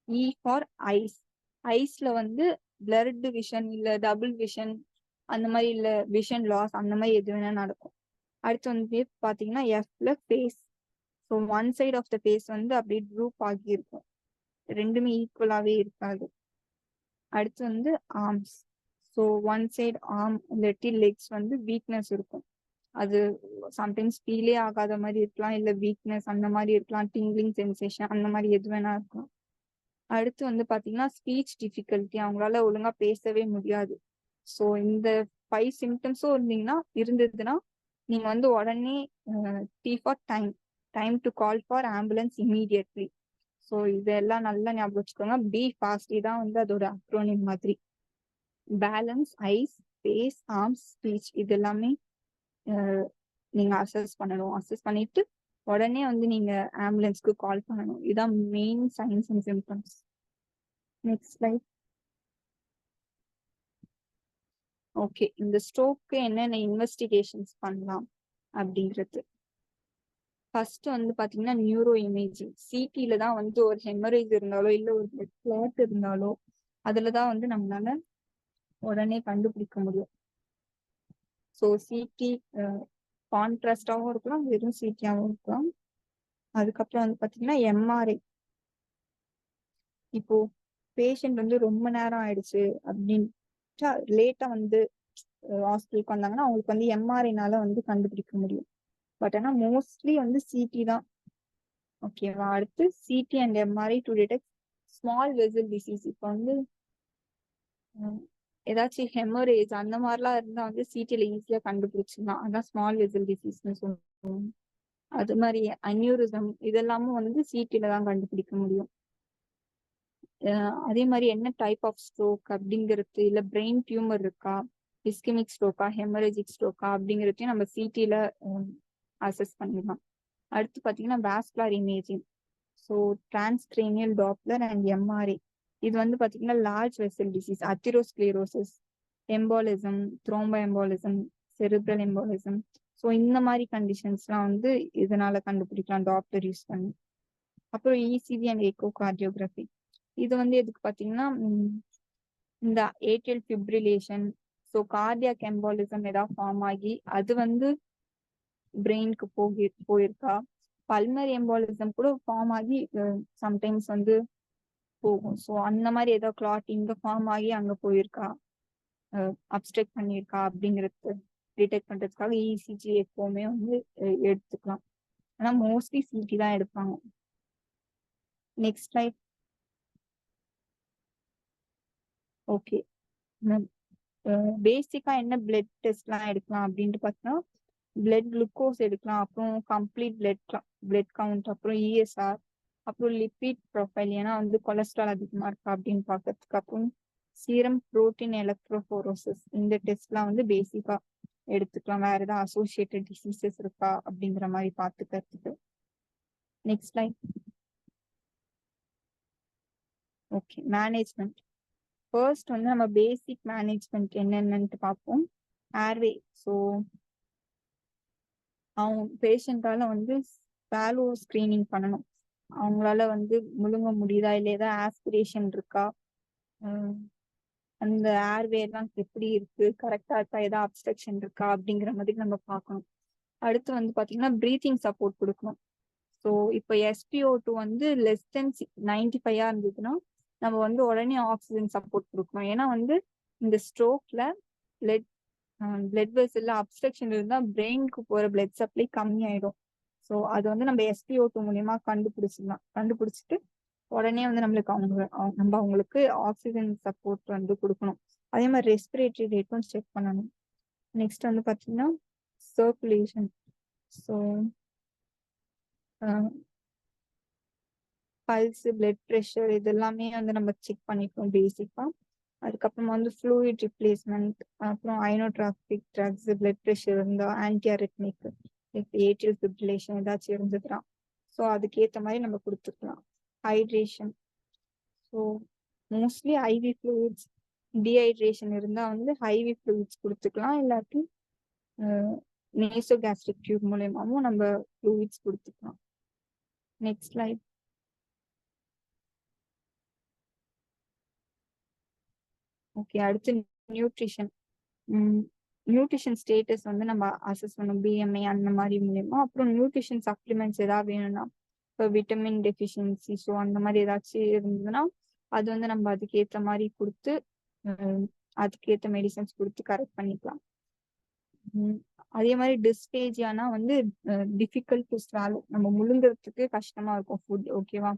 B: இ ஃபார் ஐஸ். ஐஸ்ல வந்து பிளர்டு விஷன் இல்ல டபுள் விஷன் அந்த மாதிரி இல்ல விஷன் லாஸ் அந்த மாதிரி எது வேணா நடக்கும். அடுத்து வந்து பாத்தீங்கன்னா எஃப்ல face. So one side of the face வந்து அப்படியே ட்ரூப் ஆகி இருக்கும், ரெண்டுமே ஈக்குவலாவே இருக்காது. அடுத்து வந்து arms. So one side arm இல்லாட்டி லெக்ஸ் வந்து வீக்னஸ் இருக்கும். அது சம்டைம்ஸ் ஃபீலே ஆகாத மாதிரி இருக்கலாம், இல்ல வீக்னஸ் அந்த மாதிரி இருக்கலாம், டிங்லிங் சென்சேஷன் அந்த மாதிரி எது வேணா இருக்கலாம். அடுத்து வந்து பாத்தீங்கன்னா ஸ்பீச் டிஃபிகல்ட்டி, அவங்களால ஒழுங்கா பேசவே முடியாது. ஸோ இந்த 5 சிம்டம்ஸும் இருந்ததுன்னா நீங்க வந்து உடனே T for time, time to call for ambulance immediately. So இதெல்லாம் நல்லா ஞாபகம் வச்சுக்கோங்க. பி ஃபாஸ்ட் தான் வந்து அதோட அக்ரோனிம் மாதிரி. Balance, eyes, face, arms, speech இது எல்லாமே நீங்க அசஸ் பண்ணணும். அசஸ் பண்ணிட்டு உடனே வந்து நீங்க ஆம்புலன்ஸ்க்கு கால் பண்ணணும். இதுதான் main signs and symptoms. Next slide. Okay, இந்த ஸ்ட்ரோக்கு என்னென்ன இன்வெஸ்டிகேஷன்ஸ் பண்ணலாம் அப்படிங்கிறது. ஃபர்ஸ்ட் வந்து பாத்தீங்கன்னா நியூரோ இமேஜிங். சிடில தான் வந்து ஒரு ஹெமரேஜ் இருந்தாலோ இல்ல ஒரு பிளட் கிளாட் இருந்தாலோ அதுலதான் வந்து நம்மளால உடனே கண்டுபிடிக்க முடியும். ஸோ சிடி கான்ட்ராஸ்டாவும் இருக்கலாம், வெறும் சிடியாவும் இருக்கலாம். அதுக்கப்புறம் வந்து பாத்தீங்கன்னா எம்ஆர்ஐ. இப்போ பேஷண்ட் வந்து ரொம்ப நேரம் ஆயிடுச்சு அப்படின்னு லேட்டா வந்து ஹாஸ்பிட்டலுக்கு வந்தாங்கன்னா அவங்களுக்கு வந்து எம்ஆர்ஐனால வந்து கண்டுபிடிக்க முடியும். பட் ஆனா மோஸ்ட்லி வந்து சிடி தான். ஓகேவா? அடுத்து CT and MRI to detect small vessel disease. இப்போ வந்து ஏதாச்சும் ஹெமரேஜ் அந்த மாதிரிலாம் இருந்தா வந்து சிடில ஈஸியா கண்டுபிடிச்சிடலாம். அதான் ஸ்மால் வெசல் டிசீஸ்னு சொல்லுவோம். அது மாதிரி அன்யூரிசம் இதெல்லாமும் வந்து சிடில தான் கண்டுபிடிக்க முடியும். அதே மாதிரி என்ன டைப் ஆஃப் ஸ்ட்ரோக் அப்படிங்கிறது, இல்ல பிரெயின் டியூமர் இருக்கா, இஸ்கெமிக் ஸ்ட்ரோக்கா, ஹெமரேஜிக் ஸ்ட்ரோக்கா அப்படிங்கிறதையும் நம்ம சிடில அசஸ் பண்ணிடலாம். அடுத்து பாத்தீங்கன்னா vascular imaging. So transcranial Doppler and MRI. இது வந்து பாத்தீங்கன்னா large vessel disease, atherosclerosis, embolism, thromboembolism, cerebral embolism. So இந்த மாதிரி கண்டிஷன்ஸ்லாம் வந்து இதனால கண்டுபிடிக்கலாம் டாப்லர் யூஸ் பண்ணி. அப்புறம் இசிஜி அண்ட் எக்கோ கார்டியோகிராஃபி. இது வந்து எதுக்கு பாத்தீங்கன்னா இந்த atrial fibrillation, so cardiac embolism ஏதாவது ஃபார்ம் ஆகி அது வந்து பிரெயினுக்கு போயிருக்கா, பல்மரி எம்பாலிசம் கூட ஃபார்ம் ஆகி சம்டைம்ஸ் வந்து போகும். ஸோ அந்த மாதிரி ஏதோ கிளாட் இங்க ஃபார்ம் ஆகி அங்க போயிருக்கா, அப்ஸ்ட்ரக்ட் பண்ணியிருக்கா அப்படிங்கிறது டிடெக்ட் பண்றதுக்காக இசிஜி எப்பவுமே வந்து எடுத்துக்கலாம். ஆனா மோஸ்ட்லி சிடி தான் எடுப்பாங்க. Next slide. ஓகே, பேசிக்கா என்ன பிளட் டெஸ்ட்லாம் எடுக்கலாம் அப்படின்ட்டு பார்த்தீங்கன்னா பிளட் குளுக்கோஸ் எடுக்கலாம், அப்புறம் கம்ப்ளீட் பிளட் கவுண்ட், அப்புறம் இஎஸ்ஆர், அப்புறம் லிபிட் ப்ரொஃபைல், ஏன்னா வந்து கொலஸ்ட்ரால் அதிகமா இருக்கா அப்படின்னு பார்க்கறதுக்கு, அப்புறம் சீரம் புரோட்டீன் எலக்ட்ரோஃபோரோசிஸ். இந்த டெஸ்ட்லாம் வந்து பேசிக்கா எடுத்துக்கலாம். வேற ஏதாவது அசோசியேட்டட் டிசீசஸ் இருக்கா அப்படிங்கிற மாதிரி பார்த்துக்கிறதுக்கு. Next line. Okay, management. First வந்து நம்ம பேசிக் மேனேஜ்மெண்ட் என்னென்னு பார்ப்போம். ஏர்வே. ஸோ அவங்க பேஷண்டால வந்து ஸ்வாலோ ஸ்கிரீனிங் பண்ணணும். அவங்களால வந்து முழுங்க முடியுதா, இல்லை ஏதாவது ஆஸ்பிரேஷன் இருக்கா, அந்த ஏர்வே எல்லாம் எப்படி இருக்கு, கரெக்டா இருக்கா, ஏதாவது அப்ஸ்ட்ரக்ஷன் இருக்கா அப்படிங்கிற மாதிரி நம்ம பார்க்கணும். அடுத்து வந்து பாத்தீங்கன்னா ப்ரீத்திங் சப்போர்ட் கொடுக்கணும். ஸோ இப்போ SpO2 வந்து லெஸ் தென் 95 இருந்ததுன்னா நம்ம வந்து உடனே ஆக்சிஜன் சப்போர்ட் கொடுக்கணும். ஏன்னா வந்து இந்த ஸ்ட்ரோக்ல பிளட் வெசல்ல அப்ஸ்ட்ரக்ஷன் இருந்தா பிரெயினுக்கு போற பிளட் சப்ளை கம்மி ஆயிடும். ஸோ அது வந்து நம்ம SpO2 மூலியமா கண்டுபிடிச்சிட்டு உடனே வந்து நம்மளுக்கு நம்ம அவங்களுக்கு ஆக்சிஜன் சப்போர்ட் வந்து கொடுக்கணும். அதே மாதிரி ரெஸ்பிரேட்டரி ரேட்டும் செக் பண்ணணும். நெக்ஸ்ட் வந்து பாத்தீங்கன்னா circulation. So pulse, blood pressure இதெல்லாமே வந்து நம்ம செக் பண்ணிக்கணும் பேசிக்கா. அதுக்கப்புறமா வந்து ஃப்ளூயிட் ரிப்ளேஸ்மெண்ட், அப்புறம் ஐனோட்ராபிக் ட்ரக்ஸ், பிளட் ப்ரெஷர் இருந்தா, ஆன்டிஅரித்மிக், ஏட்ரியல் ஃபிப்ரிலேஷன் ஏதாச்சும் இருந்ததுன்னா ஸோ அதுக்கேற்ற மாதிரி நம்ம கொடுத்துக்கலாம். Hydration. So mostly IV fluids, dehydration இருந்தால் வந்து ஐவி ஃப்ளூயிட்ஸ் கொடுத்துக்கலாம், இல்லாட்டி நேசோகாஸ்ட்ரிக் டியூப் மூலயமாவும் நம்ம ஃப்ளூயிட்ஸ் கொடுத்துக்கலாம். Next slide. ஓகே, அடுத்து நியூட்ரிஷன். நியூட்ரிஷன் ஸ்டேட்டஸ் வந்து நம்ம அசஸ் பண்ணணும் BMI அந்த மாதிரி மூலயமா. அப்புறம் நியூட்ரிஷன் சப்ளிமெண்ட்ஸ் ஏதாவது வேணும்னா, இப்போ விட்டமின் டெஃபிஷியன்சி ஸோ அந்த மாதிரி ஏதாச்சும் இருந்ததுன்னா அது வந்து நம்ம அதுக்கேற்ற மாதிரி கொடுத்து அதுக்கேற்ற மெடிசன்ஸ் கொடுத்து கரெக்ட் பண்ணிக்கலாம். அதே மாதிரி டிஸ்பேஜியானா வந்து டிஃபிகல்ட் டு ஸ்வாலோ, நம்ம முழுங்குறதுக்கு கஷ்டமா இருக்கும் ஃபுட். ஓகேவா?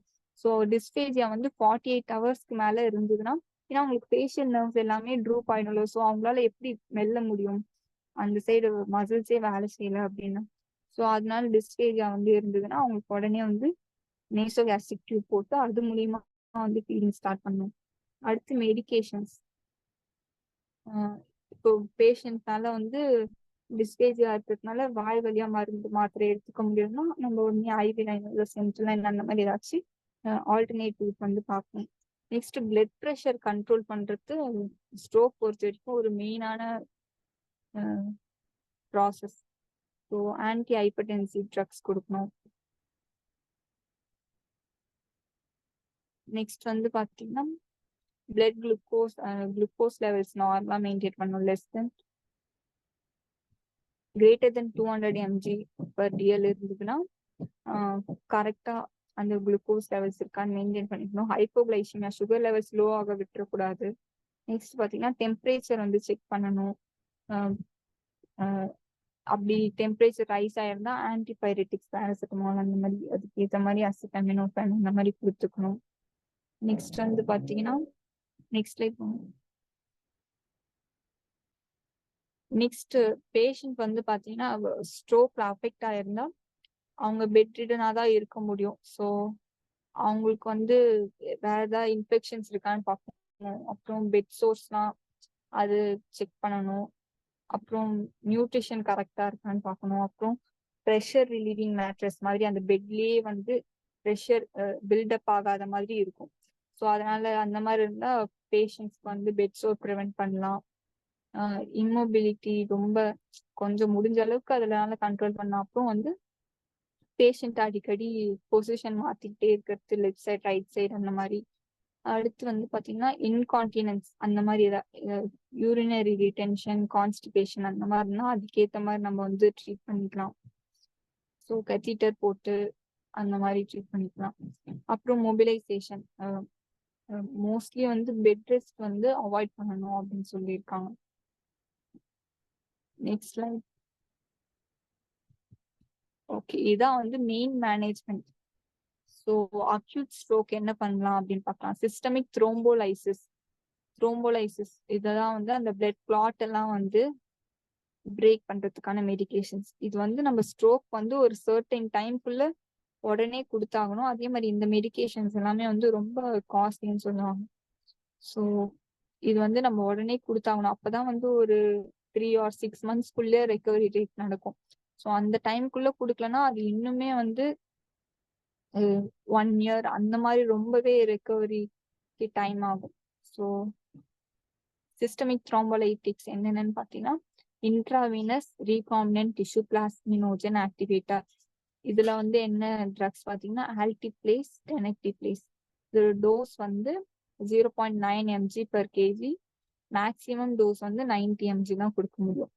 B: ஸோ டிஸ்பேஜியா வந்து 48 ஹவர்ஸ்க்கு மேல இருந்ததுன்னா, ஏன்னா அவங்களுக்கு ஃபேஷியல் நர்வ்ஸ் எல்லாமே ட்ரூப் ஆயிடும்ல, ஸோ அவங்களால எப்படி மெல்ல முடியும், அந்த சைடு மசில்ஸே வேலை செய்யல அப்படின்னா. ஸோ அதனால டிஸ்பேஜியா வந்து இருந்ததுன்னா அவங்களுக்கு உடனே வந்து நேசோகாஸ்ட்ரிக் டியூப் போட்டு அது மூலியமா வந்து ஃபீடிங் ஸ்டார்ட் பண்ணணும். அடுத்து மெடிகேஷன்ஸ். இப்போ பேஷண்ட்னால வந்து டிஸ்பேஜியா இருக்கிறதுனால வாய் வழியா மருந்து மாத்திரை எடுத்துக்க முடியும்னா நம்ம உடனே IV லைன் சென்ட்ரல் லைன் அந்த மாதிரி ஏதாச்சும் ஆல்டர்னேட்டிவ் வந்து பார்க்கணும். நெக்ஸ்ட் பிளட் ப்ரெஷர் கண்ட்ரோல் பண்றது ஸ்ட்ரோக் பொறுத்த வரைக்கும் ஒரு மெயினான process. So anti hypertensive drugs கொடுக்கணும். நெக்ஸ்ட் வந்து பார்த்தீங்கன்னா பிளட் குளுக்கோஸ் லெவல்ஸ் நார்மலா மெயின்டைன் பண்ணணும். Less then greater than 200 mg per dl இருந்ததுன்னா கரெக்டா அந்த குளுக்கோஸ் லெவல்ஸ் இருக்கான்னு மெயின்டைன் பண்ணிக்கணும். ஹைப்போகிளைசிமியா சுகர் லெவல்ஸ் லோ ஆக விட்டுறக்கூடாது. நெக்ஸ்ட் பாத்தீங்கன்னா டெம்பரேச்சர் வந்து செக் பண்ணணும். அஹ் அஹ் அப்படி டெம்பரேச்சர் ரைஸ் ஆயிருந்தா ஆன்டிபைரட்டிக்ஸ் பேராசிட்டமால் அந்த மாதிரி அதுக்கு ஏற்ற மாதிரி அசிட்டமினோஃபென் அந்த மாதிரி கொடுத்துக்கணும். நெக்ஸ்ட் வந்து பாத்தீங்கன்னா நெக்ஸ்ட் லைக் நெக்ஸ்ட் பேஷண்ட் வந்து பாத்தீங்கன்னா ஸ்ட்ரோக்ல அஃபெக்ட் ஆயிருந்தா அவங்க பெட் ரிடனா தான் இருக்க முடியும். ஸோ அவங்களுக்கு வந்து வேற ஏதாவது இன்ஃபெக்ஷன்ஸ் இருக்கான்னு பார்க்கணும். அப்புறம் பெட் சோர்ஸ்லாம் அது செக் பண்ணணும். அப்புறம் நியூட்ரிஷன் கரெக்டா இருக்கான்னு பார்க்கணும். அப்புறம் ப்ரெஷர் ரிலீவிங் மேட்ரஸ் மாதிரி அந்த பெட்லயே வந்து ப்ரெஷர் பில்டப் ஆகாத மாதிரி இருக்கும். ஸோ அதனால அந்த மாதிரி இருந்தா பேஷண்ட்ஸ்க்கு வந்து பெட் சோர் ப்ரிவென்ட் பண்ணலாம். இம்மொபிலிட்டி ரொம்ப கொஞ்சம் முடிஞ்ச அளவுக்கு அதனால கண்ட்ரோல் பண்ண. அப்புறம் வந்து பேஷண்ட் அடிக்கடி பொசிஷன் மாத்திக்கிட்டே இருக்கிறது, லெஃப்ட் சைட் ரைட் சைடு அந்த மாதிரி. அடுத்து வந்து பாத்தீங்கன்னா இன்கான்டினன்ஸ் அந்த மாதிரி யூரினரி ரிட்டென்ஷன், கான்ஸ்டிபேஷன் அந்த மாதிரினா அதுக்கேற்ற மாதிரி நம்ம வந்து ட்ரீட் பண்ணிக்கலாம். ஸோ கத்தீட்டர் போட்டு அந்த மாதிரி ட்ரீட் பண்ணிக்கலாம். அப்புறம் மொபிலைசேஷன் மோஸ்ட்லி வந்து பெட் ரெஸ்ட் வந்து அவாய்ட் பண்ணணும் அப்படின்னு சொல்லியிருக்காங்க. Next slide. ஓகே, இதான் வந்து main management. So acute stroke என்ன பண்ணலாம் அப்படின்னு பார்க்கலாம். சிஸ்டமிக் த்ரோம்போலைசிஸ் இதெல்லாம் வந்து அந்த பிளட் கிளாட் எல்லாம் வந்து பிரேக் பண்றதுக்கான மெடிகேஷன்ஸ். இது வந்து நம்ம ஸ்ட்ரோக் வந்து ஒரு சர்டைன் டைம்குள்ள உடனே கொடுத்தாகணும். அதே மாதிரி இந்த மெடிகேஷன்ஸ் எல்லாமே வந்து ரொம்ப காஸ்ட்லின்னு சொல்லுவாங்க. ஸோ இது வந்து நம்ம உடனே கொடுத்தாகணும். அப்பதான் வந்து ஒரு 3 or 6 monthsக்குள்ளே ரெக்கவரி ரேட் நடக்கும். ஸோ அந்த டைம்குள்ள கொடுக்கலன்னா அது இன்னுமே வந்து 1 year அந்த மாதிரி ரொம்பவே ரெக்கவரிக்கு டைம் ஆகும். ஸோ சிஸ்டமிக் த்ரோம்போலைட்டிக்ஸ் என்னென்னு பார்த்தீங்கன்னா intravenous recombinant tissue plasminogen activator. இதுல வந்து என்ன ட்ரக்ஸ் பார்த்தீங்கன்னா ஆல்டிப்ளேஸ், டெனக்டிப்ளேஸ். இதோட டோஸ் வந்து 0.9 mg/kg. மேக்சிமம் டோஸ் வந்து 90 mg தான் கொடுக்க முடியும்.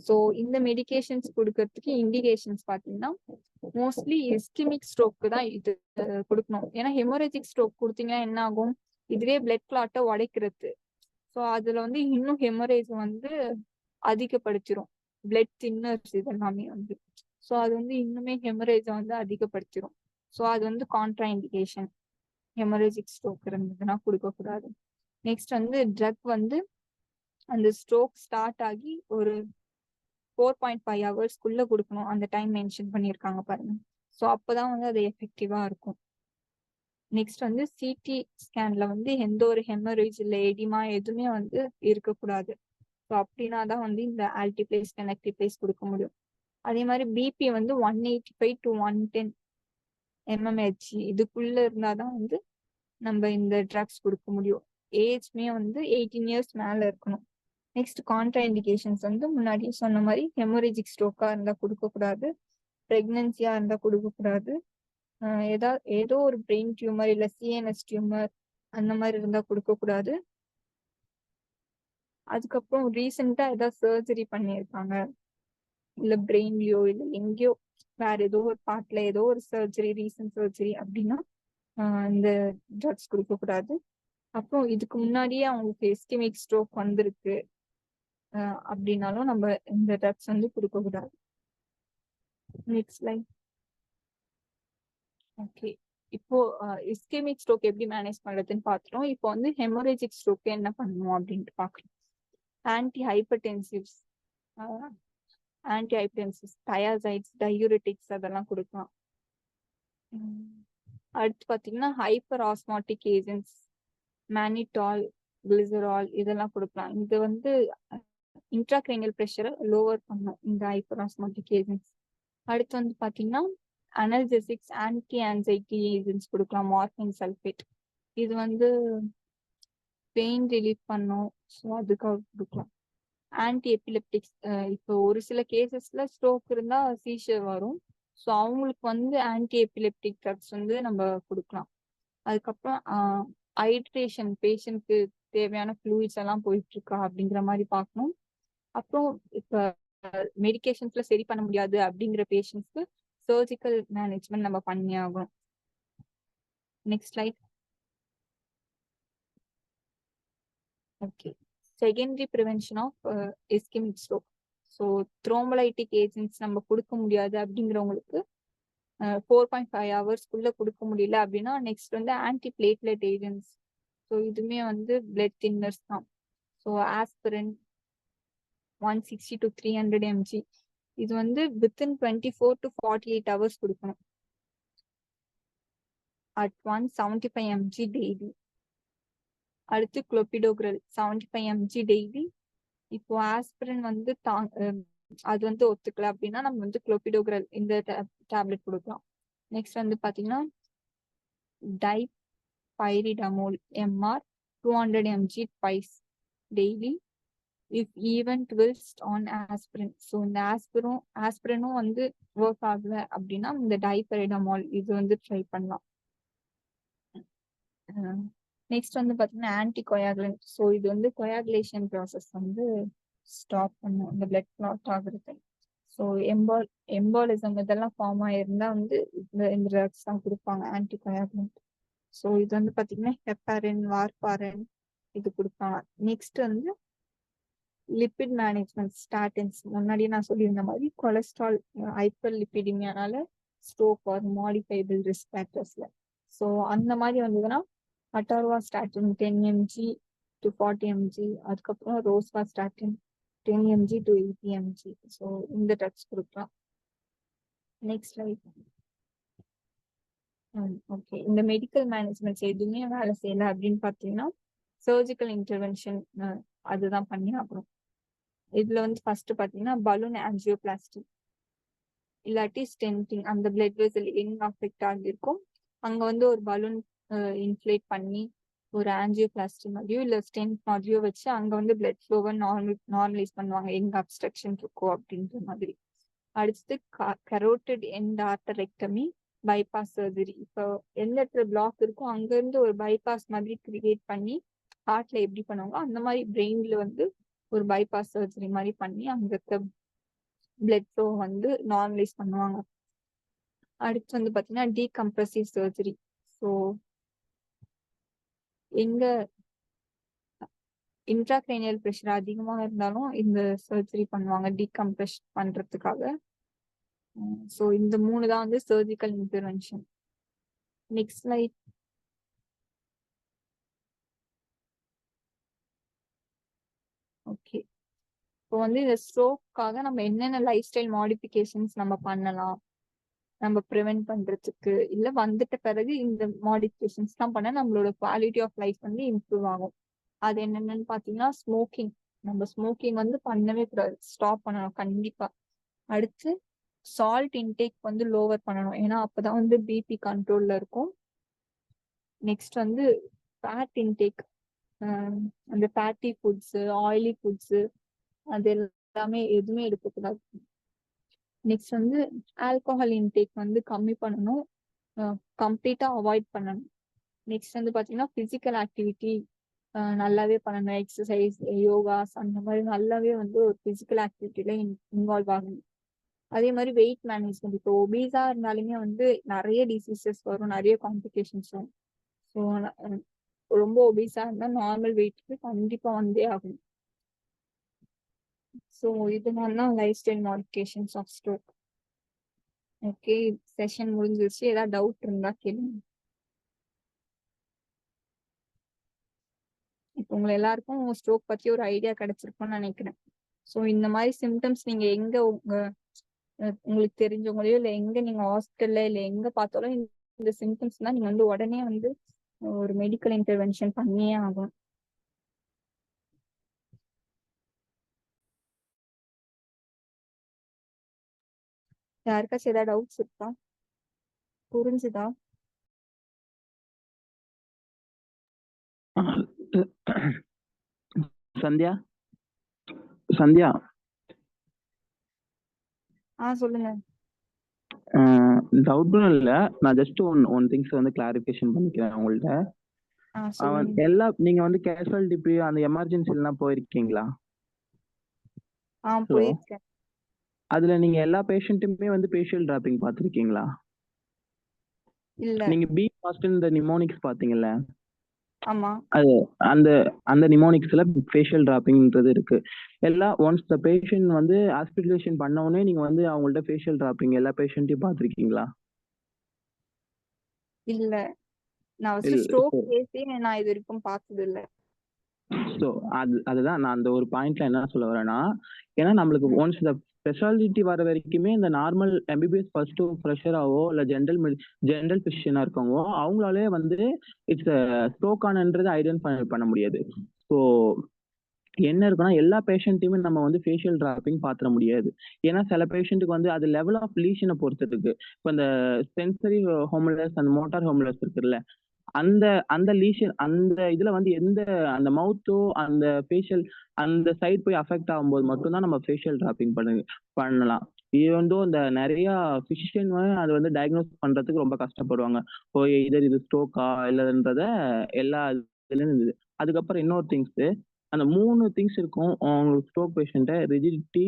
B: ஸோ இந்த மெடிகேஷன்ஸ் கொடுக்கறதுக்கு இண்டிகேஷன்ஸ் பார்த்தீங்கன்னா மோஸ்ட்லி இஸ்கிமிக் ஸ்ட்ரோக்கு தான் இது கொடுக்கணும். ஏன்னா ஹெமோரேஜிக் ஸ்ட்ரோக் கொடுத்தீங்கன்னா என்ன ஆகும், இதுவே பிளட் கிளாட்டை உடைக்கிறது. ஸோ அதுல வந்து இன்னும் ஹெமரேஜ் வந்து அதிகப்படுத்திடும். பிளட் தின்னர்ஸ் இதெல்லாமே வந்து ஸோ அது வந்து இன்னுமே ஹெமரேஜை வந்து அதிகப்படுத்திடும். ஸோ அது வந்து கான்ட்ரா இண்டிகேஷன். ஹெமரேஜிக் ஸ்ட்ரோக் இருந்ததுன்னா கொடுக்கக்கூடாது. நெக்ஸ்ட் வந்து ட்ரக் வந்து அந்த ஸ்ட்ரோக் ஸ்டார்ட் ஆகி ஒரு 4.5 hours கொடுக்கணும். அந்த டைம் மென்ஷன் பண்ணியிருக்காங்க பாருங்க. ஸோ அப்போதான் வந்து அது எஃபெக்டிவா இருக்கும். நெக்ஸ்ட் வந்து சிடி ஸ்கேன்ல வந்து எந்த ஒரு ஹெமரேஜ் இல்லை எடிமா எதுவுமே வந்து இருக்கக்கூடாது. ஸோ அப்படின்னா தான் வந்து இந்த ஆல்டிப்ளேஸ், டெனக்டிப்ளேஸ் கொடுக்க முடியும். அதே மாதிரி பிபி வந்து 185 to 110 mmHg இதுக்குள்ள இருந்தாதான் வந்து நம்ம இந்த ட்ரக்ஸ் கொடுக்க முடியும். ஏஜ்மே வந்து 18 years மேல இருக்கணும். நெக்ஸ்ட் கான்ட்ரா இண்டிகேஷன்ஸ் வந்து முன்னாடியே சொன்ன மாதிரி ஹெமோரேஜிக் ஸ்ட்ரோக்கா இருந்தா கொடுக்கக்கூடாது, பிரெக்னன்சியா இருந்தா கொடுக்கக்கூடாது, ஏதோ ஒரு பிரெயின் டியூமர் இல்ல சிஎன்எஸ் டியூமர் அந்த மாதிரி இருந்தா கொடுக்கக்கூடாது. அதுக்கப்புறம் ரீசெண்டா ஏதாவது சர்ஜரி பண்ணியிருக்காங்க இல்ல பிரெயின்லயோ இல்ல எங்கேயோ வேற ஏதோ ஒரு பார்ட்ல ஏதோ ஒரு சர்ஜரி, ரீசன்ட் சர்ஜரி அப்படின்னா இந்த ட்ரக்ஸ் கொடுக்கக்கூடாது. அப்புறம் இதுக்கு முன்னாடியே அவங்களுக்கு எஸ்கிமிக் ஸ்ட்ரோக் வந்திருக்கு அப்படின்னாலும் நம்ம இந்த ட்ரக்ஸ் வந்து கொடுக்கக்கூடாது. Next line. ஓகே, இப்போ இஸ்கெமிக் ஸ்ட்ரோக் எப்படி மேனேஜ் பண்றதுன்னு பார்த்துட்டோம். இப்போ வந்து ஹெமோரேஜிக் ஸ்ட்ரோக் என்ன பண்ணணும் அப்படின்ட்டு பார்க்கலாம். ஆன்டி ஹைப்பர்டென்சிவ்ஸ், டயாசைட்ஸ், டயூரிட்டிக்ஸ் அதெல்லாம் கொடுக்கலாம். அடுத்து பார்த்தீங்கன்னா ஹைப்பர் ஆஸ்மாட்டிக் ஏஜென்ட்ஸ், மேனிடால், கிளிசரால் இதெல்லாம் கொடுக்கலாம். இது வந்து இன்ட்ராக்ரேனியல் ப்ரெஷரை லோவர் பண்ணும் இந்த ஹைப்பர் ஆஸ்மாட்டிக் ஏஜென்ட்ஸ். அடுத்து வந்து பார்த்தீங்கன்னா அனல்ஜெசிக்ஸ், ஆன்டி ஆன்சைட்டி ஏஜென்ட்ஸ் கொடுக்கலாம். மார்ஃபின் சல்ஃபேட் இது வந்து பெயின் ரிலீஃப் பண்ணும். ஸோ அதுக்காக கொடுக்கலாம். ஆன்டி எபிலெப்டிக்ஸ், இப்போ ஒரு சில கேசஸ்ல ஸ்ட்ரோக் இருந்தா சீஷர் வரும். ஸோ அவங்களுக்கு வந்து ஆன்டி எபிலெப்டிக் ட்ரக்ஸ் வந்து நம்ம கொடுக்கலாம். அதுக்கப்புறம் ஹைட்ரேஷன், பேஷண்ட்க்கு தேவையான ஃப்ளூயிட்ஸ் எல்லாம் போயிட்டு இருக்கா அப்படிங்கிற மாதிரி பார்க்கணும். அப்புறம் இப்போ மெடிகேஷன்ஸ்ல சரி பண்ண முடியாது அப்படிங்கிற பேஷண்ட்ஸ்க்கு சர்ஜிக்கல் மேனேஜ்மெண்ட் நம்ம பண்ணி ஆகணும். Next slide. Okay. Secondary prevention of ischemic stroke. So thrombolytic agents நம்ம கொடுக்க முடியாது அப்படிங்கிறவங்களுக்கு 4.5 ஹவர்ஸ்க்குள்ள கொடுக்க முடியல அப்படின்னா நெக்ஸ்ட் வந்து ஆன்டி பிளேட்லெட் ஏஜென்ட்ஸ். ஸோ இதுவுமே வந்து பிளட் தின்னர்ஸ் தான். ஸோ ஆஸ்பிரின் 160 to 300 mg இது வந்து வித்தின் 24 to 48 ஹவர்ஸ் கொடுக்கணும். at 175 mg daily. அடுத்து குளோபிடோகிரல் 75 mg டெய்லி. இப்போ ஆஸ்பிரின் வந்து அது வந்து ஒத்துக்கல அப்படின்னா நம்ம வந்து குளோபிடோகிரல் இந்த டேப்லெட் கொடுக்கலாம். நெக்ஸ்ட் வந்து பாத்தீங்கன்னா dipyridamole MR 200 mg twice daily if even twist on aspirin. So இந்த ஆஸ்பிரினும் வந்து ஒர்க் ஆகல அப்படின்னா இந்த டைபைரிடமோல் இது வந்து ட்ரை பண்ணலாம். நெக்ஸ்ட் வந்து பாத்தீங்கன்னா ஆன்டி கொயாகுலன்ட். ஸோ இது வந்து கொயாகுலேஷன் ப்ராசஸ் வந்து ஸ்டாப் பண்ணும் இந்த பிளட் கிளாட் ஆகுறது. ஸோ எம்பாலிசம் இதெல்லாம் ஃபார்ம் ஆயிருந்தா வந்து இந்த ட்ரக்ஸ் தான் கொடுப்பாங்க ஆன்டி கொயாகுலன்ட். ஸோ இது வந்து பாத்தீங்கன்னா ஹெப்பாரின் வார்பாரின் இது கொடுப்பாங்க. நெக்ஸ்ட் வந்து லிபிட் மேனேஜ்மெண்ட் ஸ்டாட்டின்ஸ். முன்னாடியே நான் சொல்லியிருந்த மாதிரி கொலஸ்ட்ரால் ஹைப்பர் லிபிடிமியானால ஸ்ட்ரோக் ஆர் மாடிஃபைபிள் ரிஸ்க் ஃபேக்டர்ஸ்ல. ஸோ அந்த மாதிரி வந்ததுன்னா அட்டார்வாஸ்டாட்டின் 10 mg to 40 mg, அதுக்கப்புறம் rosuvastatin 10 mg to 80 mg. So இந்த ட்ரக்ஸ் கொடுக்கலாம். Next slide. ஓகே, இந்த மெடிக்கல் மேனேஜ்மெண்ட்ஸ் எதுவுமே வேலை செய்யல அப்படின்னு பார்த்தீங்கன்னா சர்ஜிக்கல் இன்டர்வென்ஷன் அதுதான் பண்ணி ஆகணும். இதுல வந்து ஃபர்ஸ்ட் பார்த்தீங்கன்னா பலூன் ஆஞ்சியோபிளாஸ்டி இல்லாட்டி ஸ்டென்டிங். அந்த பிளட் வெசல் எங்க அஃபெக்ட் ஆகியிருக்கும் அங்க வந்து ஒரு பலூன் இன்ஃப்ளேட் பண்ணி ஒரு ஆஞ்சியோபிளாஸ்டி மாதிரியோ இல்ல ஸ்டென்ட் மாதிரியோ வச்சு அங்க வந்து பிளட் ஃப்ளோவை நார்மலைஸ் பண்ணுவாங்க எங்க அப்ஸ்ட்ரக்ஷன் இருக்கோ அப்படின்ற மாதிரி. அடுத்தது கரோட்டிட் எண்ட் ஆர்டரெக்டமி பைபாஸ் சர்ஜரி. இப்போ எந்த இடத்துல பிளாக் இருக்கோ அங்க இருந்து ஒரு பைபாஸ் மாதிரி கிரியேட் பண்ணி ஹார்ட்ல எப்படி பண்ணுவாங்க அந்த மாதிரி பிரெயின்ல வந்து ஒரு பைபாஸ் சர்ஜரி மாதிரி பண்ணி அங்க இருக்க பிளட் ஃப்ளோ வந்து நார்மலைஸ் பண்ணுவாங்க. அடுத்து வந்து பாத்தீங்கன்னா டீகம்ப்ரசிவ் சர்ஜரி. ஸோ எங்க இன்ட்ராக்ரேனியல் ப்ரெஷர் அதிகமா இருந்தாலும் இந்த சர்ஜரி பண்ணுவாங்க டீகம்ப்ரெஸ் பண்றதுக்காக. ஸோ இந்த 3 தான் வந்து surgical intervention. Next slide. Okay, இப்போ வந்து இந்த ஸ்ட்ரோக்காக நம்ம என்னென்ன லைஃப் ஸ்டைல் மாடிஃபிகேஷன்ஸ் நம்ம பண்ணலாம் நம்ம ப்ரிவென்ட் பண்றதுக்கு, இல்ல வந்துட்ட பிறகு இந்த மாடிஃபிகேஷன்ஸ் தான் பண்ண நம்மளோட குவாலிட்டி ஆஃப் லைஃப் வந்து இம்ப்ரூவ் ஆகும். அது என்னென்னு பாத்தீங்கன்னா ஸ்மோக்கிங். நம்ம ஸ்மோக்கிங் வந்து பண்ணவே கூடாது, ஸ்டாப் பண்ணணும் கண்டிப்பா. அடுத்து சால்ட் இன்டேக் வந்து லோவர் பண்ணணும், ஏன்னா அப்பதான் வந்து பிபி கண்ட்ரோல்ல இருக்கும். நெக்ஸ்ட் வந்து ஃபேட் இன்டேக், அந்த ஃபேட்டி ஃபுட்ஸ் ஆயிலி ஃபுட்ஸ் அது எல்லாமே எதுவுமே எடுக்கக்கூடாது. நெக்ஸ்ட் வந்து ஆல்கஹால் இன்டேக் வந்து கம்மி பண்ணணும், கம்ப்ளீட்டா அவாய்ட் பண்ணணும். நெக்ஸ்ட் வந்து பாத்தீங்கன்னா பிசிக்கல் ஆக்டிவிட்டி நல்லாவே பண்ணணும், எக்ஸசைஸ் யோகாஸ் அந்த மாதிரி நல்லாவே வந்து ஒரு பிசிக்கல் ஆக்டிவிட்டில இன்வால்வ் ஆகணும். அதே மாதிரி வெயிட் மேனேஜ்மெண்ட். இப்போ ஒபீஸா இருந்தாலுமே வந்து நிறைய டிசீசஸ் வரும், நிறைய காம்ப்ளிகேஷன்ஸ் வரும். ஸோ ரொம்ப ஒபீஸா இருந்தா நார்மல் வெயிட்க்கு கண்டிப்பா வந்தே ஆகணும். ஸோ இதனால தான் lifestyle modifications of stroke. Okay, session முடிஞ்சிருச்சு. ஏதாவது டவுட் இருந்தா கேளுங்க. இப்போ உங்க எல்லாருக்கும் ஸ்ட்ரோக் பத்தி ஒரு ஐடியா கிடைச்சிருக்கும்னு நினைக்கிறேன். ஸோ இந்த மாதிரி சிம்டம்ஸ் நீங்க எங்க உங்களுக்கு தெரிஞ்சவங்களையோ இல்லை எங்க நீங்க ஹாஸ்பிட்டல்ல இல்லை எங்க பார்த்தாலும் இந்த சிம்டம்ஸ் தான் நீங்க வந்து உடனே வந்து ஒரு மெடிக்கல் இன்டர்வென்ஷன் பண்ணியே ஆகும். யாருக்காச்சும் ஏதாவது டவுட்ஸ் இருக்கா? புரிஞ்சுதா?
A: சந்தியா சந்தியா
B: சொல்லுங்க.
A: டவுட்டும் இல்ல, நான் ஜஸ்ட் ஒன் திங்ஸ் வந்து கிளாரிஃபிகேஷன் பண்ணிக்கிறேன் உங்கள்ட்ட. நீங்க வந்து கேஷுவாலிட்டி அந்த எமர்ஜென்சி எல்லாம் போயிருக்கீங்களா?
B: போயிருக்கேன்.
A: அதுல நீங்க எல்லா பேஷண்ட்டுமே வந்து ஃபேஷியல் டிராப்பிங் பார்த்திருக்கீங்களா?
B: இல்ல.
A: நீங்க
C: ஃபர்ஸ்ட் இந்த நிமோனிக்ஸ் பாத்தீங்கல்ல,
B: ஆமா.
C: அது அந்த அந்த நிமோனிக்ஸ்ல ஃபேஷியல் டிராப்பிங்ன்றது இருக்கு. எல்லாம் ஒன்ஸ் த பேஷண்ட் வந்து ஹாஸ்பிட்டலைசேஷன் பண்ண உடனே நீங்க வந்து அவங்கள்ட்ட ஃபேஷியல் டிராப்பிங் எல்லா பேஷண்ட்டையும் பார்த்திருக்கீங்களா?
B: இல்ல. நான் ஃபர்ஸ்ட்
C: இல்ல.
B: ஸ்ட்ரோக் கேஸே நான் இது வரைக்கும் பார்த்தது இல்ல.
C: ஸோ அதுதான் நான் அந்த ஒரு பாயிண்ட்ல என்ன சொல்ல வரேன்னா, ஏன்னா நம்மளுக்கு ஒன்ஸ் இந்த ஸ்பெஷாலிட்டி வர வரைக்குமே இந்த நார்மல் எம்பிபிஎஸ் ஃபர்ஸ்ட் ஃப்ரெஷராவோ இல்லை ஜென்ரல் ஃபிசிஷியனா இருக்கவங்க அவங்களாலே வந்து இட்ஸ் ஸ்ட்ரோக்கானன்றது ஐடென்டிஃபை பண்ண முடியாது. ஸோ என்ன இருக்குன்னா எல்லா பேஷண்ட்டையுமே நம்ம வந்து ஃபேஷியல் டிராப்பிங் பாத்திர முடியாது. ஏன்னா சில பேஷண்ட்டுக்கு வந்து அது லெவல் ஆஃப் லீஷனை பொறுத்து இருக்கு. இப்போ இந்த சென்சரி ஹோம்லெஸ் அந்த மோட்டார் ஹோம்லெஸ் இருக்குல்ல, அந்த அந்த லீஷன் அந்த இதுல வந்து எந்த அந்த மவுத்தோ அந்த ஃபேஷியல் அந்த சைட் போய் அஃபெக்ட் ஆகும்போது மட்டும்தான் நம்ம ஃபேஷியல் டிராப்பிங் பண்ணலாம். ஈவன் தோ இந்த நிறைய ஃபிசிஷியன் அதை வந்து டயக்னோஸ் பண்றதுக்கு ரொம்ப கஷ்டப்படுவாங்க. இது ஸ்ட்ரோக்கா இல்லைன்றத எல்லா இதுலயும் இருந்தது. அதுக்கப்புறம் இன்னொரு திங்ஸ், அந்த 3 திங்ஸ் இருக்கும் உங்களுக்கு ஸ்ட்ரோக் பேஷண்ட்டை: ரிஜிடிட்டி,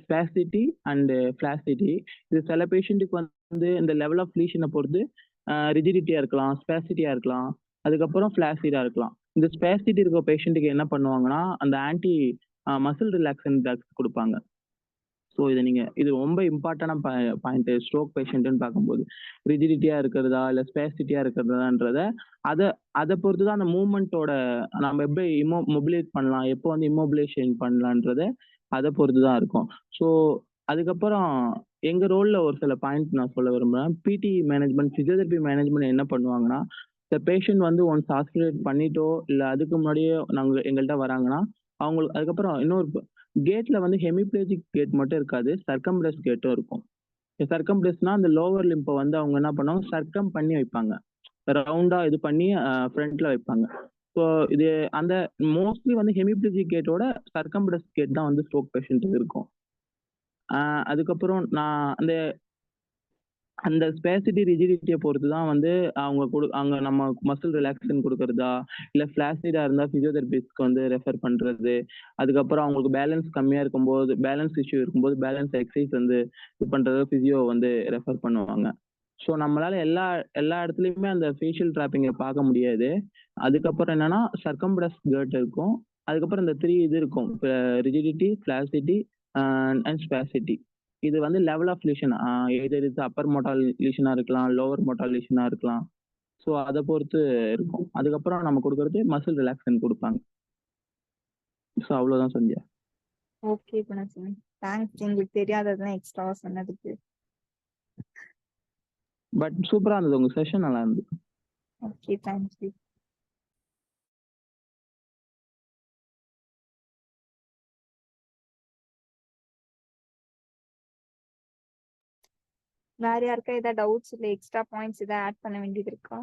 C: ஸ்பாஸ்டிட்டி அண்ட் ஃபிளாசிட்டி. இது சில பேஷண்ட்டுக்கு வந்து இந்த லெவல் ஆஃப் லீஷனை பொறுத்து ரிஜிடிட்டியா இருக்கலாம், ஸ்பாசிட்டியா இருக்கலாம், அதுக்கப்புறம் ஃபிளாசிடா இருக்கலாம். இந்த ஸ்பாசிட்டி இருக்க பேஷண்ட்டுக்கு என்ன பண்ணுவாங்கன்னா அந்த ஆன்டி மசில் ரிலாக்ஸன் ட்ரக்ஸ் கொடுப்பாங்க. ஸோ இது ரொம்ப இம்பார்ட்டன்டான பாயிண்ட் ஸ்ட்ரோக் பேஷண்ட்னு பார்க்கும்போது. ரிஜிடிட்டியா இருக்கிறதா இல்லை ஸ்பேசிட்டியா இருக்கிறதான்றத அதை பொறுத்து தான் அந்த மூவ்மெண்ட்டோட நம்ம எப்படி மொபிலைட் பண்ணலாம், எப்போ வந்து இம்மொபிலைசேஷன் பண்ணலான்றத அதை பொறுத்து தான் இருக்கும். ஸோ அதுக்கப்புறம் எங்க ரோல்ல ஒரு சில பாயிண்ட் நான் சொல்ல விரும்புறேன். பிடி மேனேஜ்மெண்ட், பிசியோதெரபி மேனேஜ்மெண்ட் என்ன பண்ணுவாங்கன்னா, இந்த பேஷண்ட் வந்து ஒன்ஸ் ஹாஸ்பிட்டல் பண்ணிட்டோ இல்லை அதுக்கு முன்னாடியே எங்கள்கிட்ட வராங்கன்னா அவங்களுக்கு அதுக்கப்புறம் இன்னொரு கேட்ல வந்து ஹெமிப்ளேஜிக் கேட் மட்டும் இருக்காது, சர்க்கம்ப்ளஸ் கேட்டும் இருக்கும். சர்க்கம்ப்ளஸ்னா அந்த லோவர் லிம்பை வந்து அவங்க என்ன பண்ணுவாங்க, சர்க்கம் பண்ணி வைப்பாங்க, ரவுண்டா இது பண்ணி ஃப்ரண்ட்ல வைப்பாங்க. ஸோ இது அந்த மோஸ்ட்லி வந்து ஹெமிப்ளேஜிக் கேட்டோட சர்க்கம்ப்ளஸ் கேட் தான் வந்து ஸ்ட்ரோக் பேஷண்ட்டுக்கு இருக்கும். அதுக்கப்புறம் நான் அந்த ஸ்பேசிட்டி ரிஜிடிட்டியை பொறுத்து தான் வந்து அவங்க நம்ம மசில் ரிலாக்ஸேஷன் கொடுக்கறதா இல்லை ஃபிளாசிடா இருந்தால் ஃபிசியோதெரபிஸ்ட்க்கு வந்து ரெஃபர் பண்ணுறது. அதுக்கப்புறம் அவங்களுக்கு பேலன்ஸ் கம்மியாக இருக்கும்போது, பேலன்ஸ் இஷ்யூ இருக்கும்போது பேலன்ஸ் எக்ஸசைஸ் வந்து இது பண்ணுறது ஃபிசியோ வந்து ரெஃபர் பண்ணுவாங்க. ஸோ நம்மளால எல்லா இடத்துலையுமே அந்த ஃபேஷியல் டிராப்பிங்கை பார்க்க முடியாது. அதுக்கப்புறம் என்னன்னா சர்க்கம்ப்ளஸ் கேட் இருக்கும். அதுக்கப்புறம் இந்த 3 இது இருக்கும்: ரிஜிடிட்டி, ஃபிளாசிட்டி அண்ட் ஸ்பாசிட்டி. இது வந்து லெவல் ஆஃப் லீஷன், எதர் இது அப்பர் மோட்டால் லீஷனா இருக்கலாம், லோவர் மோட்டால் லீஷனா இருக்கலாம். ஸோ அதை பொறுத்து இருக்கும். அதுக்கப்புறம் நம்ம கொடுக்கறது மசில் ரிலாக்ஸன் கொடுப்பாங்க. ஸோ அவ்வளோதான் சந்தியா.
B: ஓகே குணசிங், தேங்க்ஸ் உங்களுக்கு தெரியாததெல்லாம் எக்ஸ்ட்ராவா சொன்னதுக்கு.
C: பட் சூப்பரா இருந்தது, உங்க செஷன் நல்லா இருந்தது.
B: Okay, thank you. வேற யாருக்கா ஏதாவது டவுட்ஸ் இல்லை எக்ஸ்ட்ரா பாயிண்ட்ஸ் ஏதாவது ஆட் பண்ண வேண்டியது இருக்கா?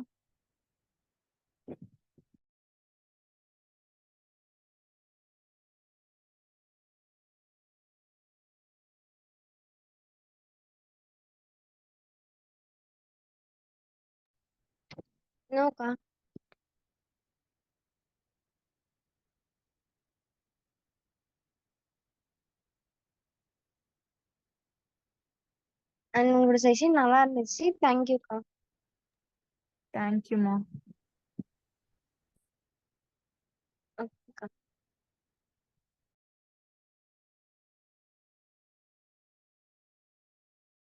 D: நோக்கா. அண்ட் உங்களோட செஷன் நல்லா இருந்துச்சு. தேங்க்யூக்கா.
B: தேங்க்யூமா.